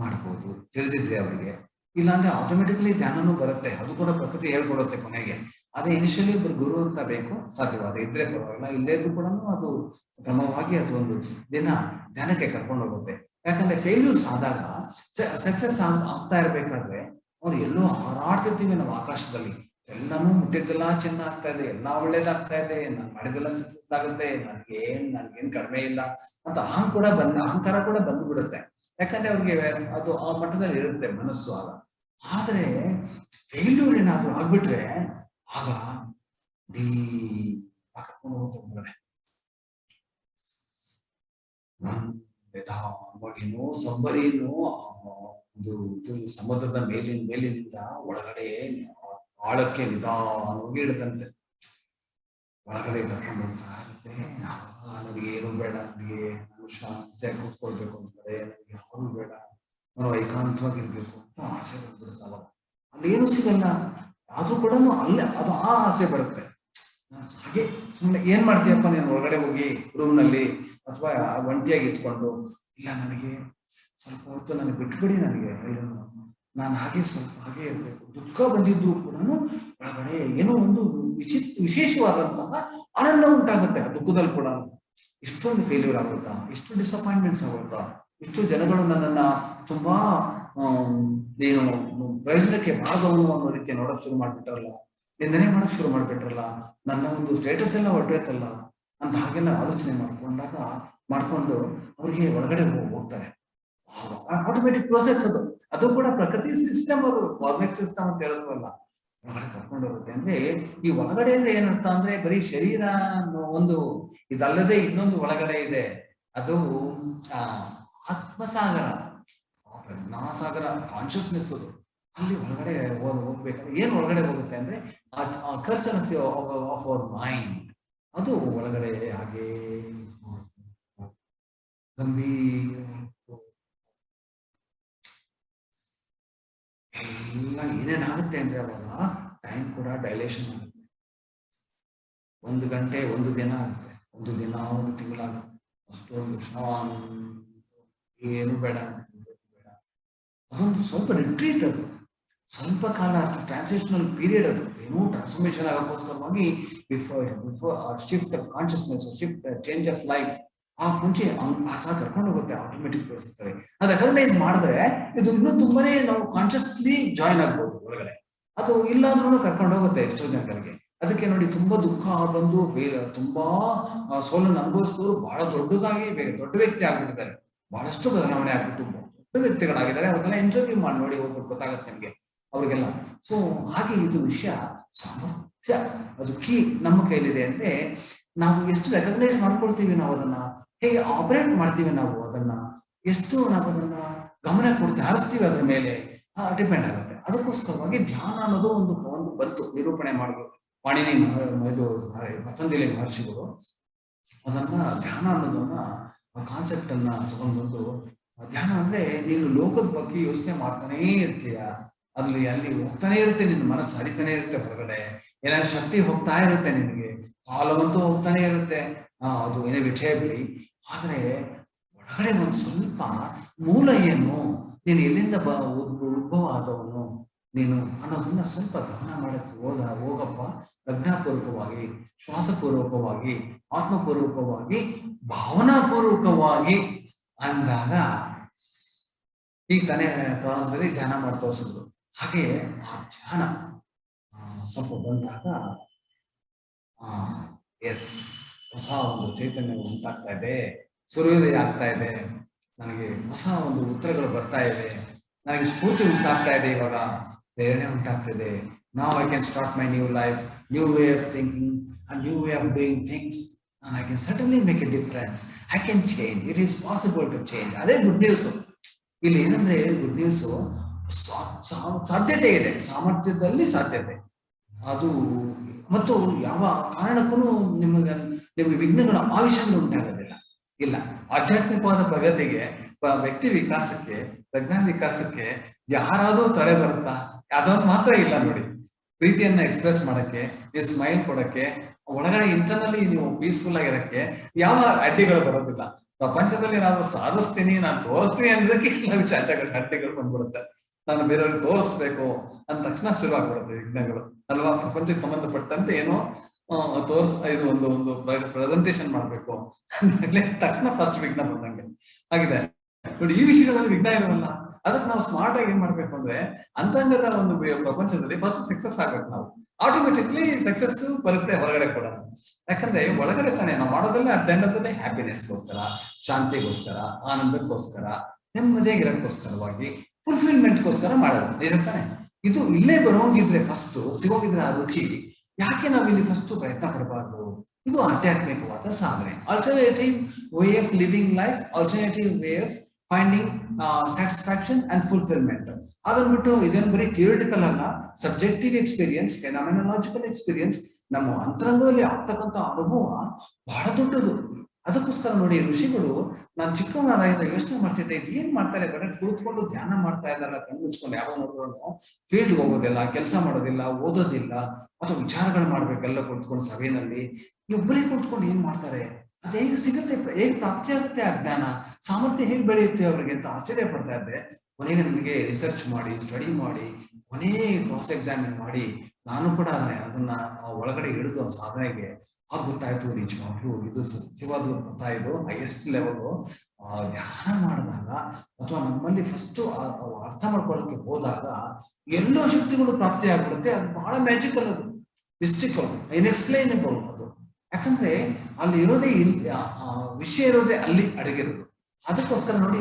ಮಾಡ್ಬೋದು ತಿಳಿದಿದ್ರೆ ಅವರಿಗೆ. ಇಲ್ಲಾಂದ್ರೆ ಆಟೋಮೆಟಿಕಲಿ ಧ್ಯಾನನೂ ಬರುತ್ತೆ, ಅದು ಕೂಡ ಪ್ರಕೃತಿ ಹೇಳ್ಕೊಡುತ್ತೆ ಕೊನೆಗೆ. ಅದೇ ಇನಿಷಿಯಲಿ ಒಬ್ರು ಗುರು ಅಂತ ಬೇಕು, ಸಾಧ್ಯವಾದ ಇದ್ರೆ ಪರವಾಗಿಲ್ಲ, ಇಲ್ಲೇ ಇದ್ರು ಕೂಡ ಅದು ಕ್ರಮವಾಗಿ ಅದು ಒಂದು ದಿನ ಧ್ಯಾನಕ್ಕೆ ಕರ್ಕೊಂಡು ಹೋಗುತ್ತೆ. ಯಾಕಂದ್ರೆ ಫೇಲ್ಯೂರ್ಸ್ ಆದಾಗ ಸಕ್ಸಸ್ ಆಗ್ತಾ ಇರ್ಬೇಕಾದ್ರೆ ಅವ್ರು ಎಲ್ಲೋ ಹಾರಾಡ್ತಿರ್ತೀವಿ ನಾವು ಆಕಾಶದಲ್ಲಿ, ಎಲ್ಲಾನು ಮುಟ್ಟಿದ್ದೆಲ್ಲ ಚಿನ್ನ ಆಗ್ತಾ ಇದೆ, ಎಲ್ಲಾ ಒಳ್ಳೇದಾಗ್ತಾ ಇದೆ, ನಾನು ಮಾಡಿದೆಲ್ಲ ಸಕ್ಸಸ್ ಆಗುತ್ತೆ, ನನ್ಗೇನ್ ಕಡಿಮೆ ಇಲ್ಲ ಅಂತ ಅಹಂಕಾರ ಕೂಡ ಬಂದು ಬಿಡುತ್ತೆ. ಯಾಕಂದ್ರೆ ಅವ್ರಿಗೆ ಅದು ಆ ಮಟ್ಟದಲ್ಲಿ ಇರುತ್ತೆ ಮನಸ್ಸು ಆಗ. ಆದ್ರೆ ಫೇಲ್ಯೂರ್ ಏನಾದ್ರು ಆಗ್ಬಿಟ್ರೆ ಆಗ ಡೀ ಕರ್ಕೊಂಡು ಹೋಗ್ತಾರೆ. ನಿಧಾನವಾಗಿನೋ ಸಬ್ಬರಿನೋ ಒಂದು ಇದು ಸಮುದ್ರದ ಮೇಲಿನಿಂದ ಒಳಗಡೆ ಆಳಕ್ಕೆ ನಿಧಾನವಾಗಿ ಇಡದಂತೆ ಒಳಗಡೆ ಕರ್ಕೊಂಡು ಹೋಗ್ತಾ ಇರುತ್ತೆ. ನನಗೆ ಏನು ಬೇಡ, ನನಗೆ ನಾನು ಶಾಂತಿಯಾಗಿ ಕೂತ್ಕೊಳ್ಬೇಕು ಅಂತಾರೆ, ನನಗೆ ಯಾರು ಬೇಡ, ನಾನು ಏಕಾಂತವಾಗಿರ್ಬೇಕು ಅಂತ ಆಸೆ ಬಂದ್ಬಿಡುತ್ತೆ. ಅವಾಗ ಅಲ್ಲೇನು ಸಿಗಲ್ಲ, ಆದ್ರೂ ಕೂಡ ಅಲ್ಲೇ ಅದು ಆ ಆಸೆ ಬರುತ್ತೆ. ಹಾಗೆ ಸುಮ್ಮನೆ ಏನ್ ಮಾಡ್ತೀಯಪ್ಪ ನೀನು ಒಳಗಡೆ ಹೋಗಿ ರೂಮ್ ನಲ್ಲಿ ಅಥವಾ ಒಂಟಿಯಾಗಿ ಇಟ್ಕೊಂಡು, ಇಲ್ಲ ನನಗೆ ಸ್ವಲ್ಪ ಹೊತ್ತು ನನಗೆ ಬಿಟ್ಬಿಡಿ, ನನಗೆ ನಾನು ಹಾಗೆ ಸ್ವಲ್ಪ ಹಾಗೆ ಇರ್ಬೇಕು, ದುಃಖ ಬಂದಿದ್ರು ಕೂಡ ಒಳಗಡೆ ಏನೋ ಒಂದು ವಿಶೇಷವಾದಂತಹ ಆನಂದ ಉಂಟಾಗುತ್ತೆ ಆ ದುಃಖದಲ್ಲಿ ಕೂಡ. ಇಷ್ಟೊಂದು ಫೇಲ್ಯೂರ್ ಆಗುತ್ತಾ, ಇಷ್ಟು ಡಿಸಪಾಯಿಂಟ್ಮೆಂಟ್ಸ್ ಆಗುತ್ತಾ, ಇಷ್ಟು ಜನಗಳು ನನ್ನನ್ನ ತುಂಬಾ ನೀನು ಪ್ರಯೋಜನಕ್ಕೆ ಬಾರದವನು ಅನ್ನೋ ರೀತಿ ನೋಡಕ್ ಶುರು ಮಾಡ್ಬಿಟ್ರಲ್ಲ, ನಿಂದನೆ ಮಾಡಕ್ ಶುರು ಮಾಡ್ಬಿಟ್ರಲ್ಲ, ನನ್ನ ಒಂದು ಸ್ಟೇಟಸ್ ಎಲ್ಲ ಹೊರಟೋಯ್ತಲ್ಲ ಅಂತ ಹಾಗೆಲ್ಲ ಆಲೋಚನೆ ಮಾಡ್ಕೊಂಡು ಅವ್ರಿಗೆ ಒಳಗಡೆ ಹೋಗ್ತಾರೆ. ಆಟೋಮೆಟಿಕ್ ಪ್ರೋಸೆಸ್ ಅದು ಕೂಡ ಪ್ರಕೃತಿ ಸಿಸ್ಟಮ್, ಅದು ಕಾಸ್ಮಿಕ್ ಸಿಸ್ಟಮ್ ಅಂತ ಹೇಳೋದಲ್ಲ, ಒಳಗಡೆ ಕರ್ಕೊಂಡು ಹೋಗುತ್ತೆ. ಅಂದ್ರೆ ಈ ಒಳಗಡೆ ಅಂದ್ರೆ ಏನರ್ಥ ಅಂದ್ರೆ ಬರೀ ಶರೀರ ಒಂದು ಇದಲ್ಲದೆ ಇನ್ನೊಂದು ಒಳಗಡೆ ಇದೆ, ಅದು ಆತ್ಮಸಾಗರ, ಪ್ರಜ್ಞಾಸಾಗರ, ಕಾನ್ಶಿಯಸ್ನೆಸ್. ಅದು ಅಲ್ಲಿ ಒಳಗಡೆ ಹೋಗ್ಬೇಕಾದ್ರೆ ಏನ್ ಒಳಗಡೆ ಹೋಗುತ್ತೆ ಅಂದ್ರೆ ಕರ್ಸನ್ ಆಫ್ ಅವರ್ ಮೈಂಡ್, ಅದು ಒಳಗಡೆ ಹಾಗೆ ಗಂಭೀರ ಎಲ್ಲ ಏನೇನಾಗುತ್ತೆ ಅಂದ್ರೆ ಅವಾಗ ಟೈಮ್ ಕೂಡ ಡೈಲೇಷನ್ ಆಗುತ್ತೆ. 1 ಗಂಟೆ 1 ದಿನ ಆಗುತ್ತೆ, 1 ದಿನ 1 ತಿಂಗಳಾಗುತ್ತೆ. ಅಷ್ಟೊಂದು ಏನು ಬೇಡ, ಅದೊಂದು ಸ್ವಲ್ಪ ರಿಟ್ರೀಟ್, ಅದು ಸ್ವಲ್ಪ ಕಾಲ, ಅಷ್ಟು ಟ್ರಾನ್ಸಿಷನಲ್ ಪೀರಿಯಡ್, ಅದು ಏನೋ ಟ್ರಾನ್ಸ್ಫಾರ್ಮೇಶನ್ ಆಗೋಕ್ಕೋಸ್ಕರವಾಗಿ before shift of consciousness, shift change of life ಆ ಮುಂಚೆ ಆ ಕರ್ಕೊಂಡು ಹೋಗುತ್ತೆ ಆಟೋಮೆಟಿಕ್ ಪ್ರೋಸೆಸ್ ಅಲ್ಲಿ. ಅದು ರೆಕಗ್ನೈಸ್ ಮಾಡಿದ್ರೆ ಇದು ಇನ್ನೂ ತುಂಬಾನೇ ನಾವು ಕಾನ್ಶಿಯಸ್ಲಿ ಜಾಯಿನ್ ಆಗ್ಬೋದು ಒಳಗಡೆ. ಅದು ಇಲ್ಲಾದ್ರೂ ಕರ್ಕೊಂಡು ಹೋಗುತ್ತೆ ಎಷ್ಟೋ ಜನಗಳಿಗೆ. ಅದಕ್ಕೆ ನೋಡಿ ತುಂಬಾ ದುಃಖ ಬಂದು ತುಂಬಾ ಸೋಲನ್ನು ಅನುಭವಿಸಿದವರು ಬಹಳ ದೊಡ್ಡದಾಗಿ ದೊಡ್ಡ ವ್ಯಕ್ತಿ ಆಗ್ಬಿಟ್ಟಿದ್ದಾರೆ, ಬಹಳಷ್ಟು ಬದಲಾವಣೆ ಆಗ್ಬಿಟ್ಟು ದೊಡ್ಡ ವ್ಯಕ್ತಿಗಳಾಗಿದ್ದಾರೆ. ಅವ್ರಿಗೆಲ್ಲ ಇಂಟರ್ವ್ಯೂ ಮಾಡಿ ನೋಡಿ ಹೋಗ್ಬಿಟ್ಟು ಗೊತ್ತಾಗುತ್ತೆ ನಿಮ್ಗೆ ಅವ್ರಿಗೆಲ್ಲ. ಸೊ ಹಾಗೆ ಇದು ವಿಷಯ ಸಾಮರ್ಥ್ಯ, ಅದು ಕೀ ನಮ್ಮ ಕೈಲಿದೆ. ಅಂದ್ರೆ ನಾವು ಎಷ್ಟು ರೆಕಗ್ನೈಸ್ ಮಾಡ್ಕೊಳ್ತೀವಿ, ನಾವು ಅದನ್ನ ಹೇಗೆ ಆಪರೇಟ್ ಮಾಡ್ತೀವಿ, ನಾವು ಅದನ್ನ ಎಷ್ಟು ನಾವು ಅದನ್ನ ಗಮನ ಕೊಡ್ತೀವಿ, ಹರಿಸ್ತೀವಿ, ಅದ್ರ ಮೇಲೆ ಡಿಪೆಂಡ್ ಆಗುತ್ತೆ. ಅದಕ್ಕೋಸ್ಕರವಾಗಿ ಧ್ಯಾನ ಅನ್ನೋದು ಒಂದು ಬಂತು, ನಿರೂಪಣೆ ಮಾಡಿದ್ರು ಪಾಣಿನಿ ಇದು ಪತಂಜಲಿ ಮಹರ್ಷಿಗಳು. ಅದನ್ನ ಧ್ಯಾನ ಅನ್ನೋದನ್ನ ಕಾನ್ಸೆಪ್ಟ್ ಅನ್ನ ತಗೊಂಡ್ಬಂದು, ಧ್ಯಾನ ಅಂದ್ರೆ ನೀನು ಲೋಕದ ಬಗ್ಗೆ ಯೋಚನೆ ಮಾಡ್ತಾನೇ ಇರ್ತೀಯ, ಅಲ್ಲಿ ಹೋಗ್ತಾನೆ ಇರುತ್ತೆ, ನಿನ್ನ ಮನಸ್ಸು ಹರಿತಾನೆ ಇರುತ್ತೆ, ಹೊರಗಡೆ ಏನಾದ್ರು ಶಕ್ತಿ ಹೋಗ್ತಾ ಇರುತ್ತೆ, ನಿನಗೆ ಕಾಲವಂತೂ ಹೋಗ್ತಾನೆ ಇರುತ್ತೆ, ಅದು ಏನೇ ವಿಷಯ ಬಿಡಿ. ಆದ್ರೆ ಒಳಗಡೆ ಒಂದು ಸ್ವಲ್ಪ ಮೂಲ ಏನು, ನೀನು ಎಲ್ಲಿಂದ ಉದ್ಭವ ಆದವನು ನೀನು ಅನ್ನೋದನ್ನ ಸ್ವಲ್ಪ ಗಮನ ಮಾಡಕ್ಕೆ ಹೋಗಪ್ಪ. ಪ್ರಜ್ಞಾಪೂರ್ವಕವಾಗಿ, ಶ್ವಾಸಪೂರ್ವಕವಾಗಿ, ಆತ್ಮಪೂರ್ವಕವಾಗಿ, ಭಾವನಾಪೂರ್ವಕವಾಗಿ ಅಂದಾಗ ಈ ತಾನೇ ಪ್ರಾರಂಭದಲ್ಲಿ ಧ್ಯಾನ ಮಾಡಿ ತೋರಿಸಿದ್ರು. ಹಾಗೆ ಆ ಧ್ಯಾನ ಸ್ವಲ್ಪ ಬಂದಾಗ ಎಸ್, ಹೊಸ ಒಂದು ಚೈತನ್ಯ ಉಂಟಾಗ್ತಾ ಇದೆ, ಸೂರ್ಯೋದಯ ಆಗ್ತಾ ಇದೆ, ನನಗೆ ಹೊಸ ಒಂದು ಉತ್ತರಗಳು ಬರ್ತಾ ಇದೆ, ನನಗೆ ಸ್ಫೂರ್ತಿ ಉಂಟಾಗ್ತಾ ಇದೆ, ಇವಾಗ ಪ್ರೇರಣೆ ಉಂಟಾಗ್ತಿದೆ. Now I can start my new life, new way of thinking, a new way of doing things, and I can certainly make a difference. I can change. It is possible to change. ಅದೇ good news. ಇಲ್ಲಿ ಏನಂದ್ರೆ good news, ಸಾಧ್ಯತೆ ಇದೆ, ಸಾಮರ್ಥ್ಯದಲ್ಲಿ ಸಾಧ್ಯತೆ ಅದು. ಮತ್ತು ಯಾವ ಕಾರಣಕ್ಕೂ ನಿಮಗೆ ವಿಘ್ನಗಳು ಆ ವಿಷಯಗಳು ಉಂಟಾಗೋದಿಲ್ಲ. ಇಲ್ಲ, ಆಧ್ಯಾತ್ಮಿಕವಾದ ಪ್ರಗತಿಗೆ, ವ್ಯಕ್ತಿ ವಿಕಾಸಕ್ಕೆ, ಪ್ರಜ್ಞಾನ ವಿಕಾಸಕ್ಕೆ ಯಾರಾದ್ರೂ ತಡೆ ಬರುತ್ತಾ? ಅದೊಂದು ಮಾತ್ರ ಇಲ್ಲ ನೋಡಿ. ಪ್ರೀತಿಯನ್ನ ಎಕ್ಸ್ಪ್ರೆಸ್ ಮಾಡಕ್ಕೆ, ನೀವು ಸ್ಮೈಲ್ ಕೊಡಕ್ಕೆ, ಒಳಗಡೆ ಇಂಟರ್ನಲ್ಲಿ ನೀವು ಪೀಸ್ಫುಲ್ ಆಗಿರಕ್ಕೆ ಯಾವ ಅಡ್ಡಿಗಳು ಬರೋದಿಲ್ಲ. ಪ್ರಪಂಚದಲ್ಲಿ ನಾನು ಸಾಧಿಸ್ತೀನಿ, ನಾನು ತೋರಿಸ್ತೀನಿ ಅನ್ನೋದಕ್ಕೆ ಎಲ್ಲ ಅಡ್ಡಿಗಳು ಬಂದ್ಬಿಡುತ್ತೆ. ನಾನು ಬೇರೆಯವ್ರಿಗೆ ತೋರಿಸ್ಬೇಕು ಅಂದ ತಕ್ಷಣ ಶುರು ಆಗ್ಬಿಡುತ್ತೆ ವಿಘ್ನಗಳು ಅಲ್ವಾ. ಪ್ರಪಂಚಕ್ಕೆ ಸಂಬಂಧಪಟ್ಟಂತೆ ಏನೋ ಇದು ಒಂದು ಪ್ರೆಸೆಂಟೇಶನ್ ಮಾಡ್ಬೇಕು ಅಂದಾಗ್ಲೇ ತಕ್ಷಣ ಫಸ್ಟ್ ವಿಘ್ನ ಬಂದಂಗೆ ಆಗಿದೆ ನೋಡಿ. ಈ ವಿಷಯಗಳಲ್ಲಿ ವಿಘ್ನ ಇರೋಲ್ಲ. ಅದಕ್ಕೆ ನಾವು ಸ್ಮಾರ್ಟ್ ಆಗಿ ಏನ್ ಮಾಡ್ಬೇಕು ಅಂದ್ರೆ ಅಂತಂಗದ ಒಂದು ಪ್ರಪಂಚದಲ್ಲಿ ಫಸ್ಟ್ ಸಕ್ಸಸ್ ಆಗ್ಬೇಕು. ನಾವು ಆಟೋಮೆಟಿಕ್ಲಿ ಸಕ್ಸಸ್ ಬರುತ್ತೆ ಹೊರಗಡೆ ಕೂಡ. ಯಾಕಂದ್ರೆ ಒಳಗಡೆ ತಾನೇ ನಾವು ಮಾಡೋದಲ್ಲೇ ಅಡ್ಡಂಡದಲ್ಲೇ ಹ್ಯಾಪಿನೆಸ್ಗೋಸ್ಕರ, ಶಾಂತಿಗೋಸ್ಕರ, ಆನಂದಕ್ಕೋಸ್ಕರ, ನೆಮ್ಮದಿಯಾಗಿರೋಕ್ಕೋಸ್ಕರವಾಗಿ, ಫುಲ್ಫಿಲ್ಮೆಂಟ್ಗೋಸ್ಕರ ಮಾಡೋದು ನಿಜ ತಾನೆ. ಇದು ಇಲ್ಲೇ ಬರೋಂಗಿದ್ರೆ ಫಸ್ಟ್ ಸಿಗೋಗಿದ್ರೆ ಆ ರುಚಿ, ಯಾಕೆ ನಾವಿಲ್ಲಿ ಫಸ್ಟ್ ಪ್ರಯತ್ನ ಪಡಬಾರ್ದು? ಇದು ಆಧ್ಯಾತ್ಮಿಕವಾದ ಸಾಧನೆ. Alternative way of living life, alternative way of finding satisfaction and fulfilment. ಅದನ್ನ ಬಿಟ್ಟು ಇದನ್ನು ಬರೀ ಥಿಯರಿಟಿಕಲ್ ಅಲ್ಲ, ಸಬ್ಜೆಕ್ಟಿವ್ ಎಕ್ಸ್ಪೀರಿಯನ್ಸ್, ಫೆನಾಮಿನಾಲಜಿಕಲ್ ಎಕ್ಸ್ಪೀರಿಯನ್ಸ್, ನಮ್ಮ ಅಂತರಂಗದಲ್ಲಿ ಆಗ್ತಕ್ಕಂಥ ಅನುಭವ ಬಹಳ ದೊಡ್ಡದು. ಅದಕ್ಕೋಸ್ಕರ ನೋಡಿ ಋಷಿಗಳು, ನಾನು ಚಿಕ್ಕವನಾದಾಗ ಯೋಚನೆ ಮಾಡ್ತಿದ್ದೆ, ಇದು ಏನ್ ಮಾಡ್ತಾರೆ, ಬರೀ ಕುಳಿತುಕೊಂಡು ಧ್ಯಾನ ಮಾಡ್ತಾ ಇದ್ದಾರ, ಕಣ್ಣು ಮುಚ್ಕೊಂಡು ಯಾವ ನೋಡಿದ್ರು ಫೀಲ್ಡ್ ಹೋಗೋದಿಲ್ಲ, ಕೆಲಸ ಮಾಡೋದಿಲ್ಲ, ಓದೋದಿಲ್ಲ, ಅಥವಾ ವಿಚಾರಗಳು ಮಾಡ್ಬೇಕೆಲ್ಲ ಕುಳಿತುಕೊಂಡು ಸಭೆಯಲ್ಲಿ ಇಬ್ಬರೇ ಕುಳಿತುಕೊಂಡು ಏನ್ ಮಾಡ್ತಾರೆ? ಅದು ಹೇಗೆ ಸಿಗುತ್ತೆ, ಹೇಗೆ ಪ್ರಾಪ್ತಿ ಆಗುತ್ತೆ ಆ ಜ್ಞಾನ, ಸಾಮರ್ಥ್ಯ ಹೇಗೆ ಬೆಳೆಯುತ್ತೆ ಅವ್ರಿಗೆ ಅಂತ ಆಶ್ಚರ್ಯ ಪಡ್ತಾ ಇದ್ದೆ. ಕೊನೆಗೆ ನಿಮಗೆ ರಿಸರ್ಚ್ ಮಾಡಿ, ಸ್ಟಡಿ ಮಾಡಿ, ಕೊನೆ ಕ್ರಾಸ್ ಎಕ್ಸಾಮಿನ್ ಮಾಡಿ ನಾನು ಕೂಡ ಅದನ್ನ ಒಳಗಡೆ ಹಿಡಿದು ಸಾಧನೆಗೆ ಗೊತ್ತಾಯ್ತು. ನಿಜವಾಗ್ಲೂ ಇದು ಸತ್ಯವಾಗ್ಲೂ ಗೊತ್ತಾಯ್ತು. ಹೈಯೆಸ್ಟ್ ಲೆವೆಲ್ ಧ್ಯಾನ ಮಾಡಿದಾಗ ಅಥವಾ ನಮ್ಮಲ್ಲಿ ಫಸ್ಟ್ ಅರ್ಥ ಮಾಡ್ಕೊಳ್ಳೋಕೆ ಹೋದಾಗ ಎಲ್ಲೋ ಶಕ್ತಿಗಳು ಪ್ರಾಪ್ತಿ ಆಗ್ಬಿಡುತ್ತೆ. ಅದು ಬಹಳ ಮ್ಯಾಜಿಕಲ್, ಅದು ಮಿಸ್ಟಿಕಲ್, ಇನ್ಎಕ್ಸ್ಪ್ಲೈನಬಲ್ ಅದು. ಯಾಕಂದ್ರೆ ಅಲ್ಲಿ ಇರೋದೇ ವಿಷಯ ಇರೋದೇ ಅಲ್ಲಿ ಅಡಗಿರೋದು. ಅದಕ್ಕೋಸ್ಕರ ನೋಡಿ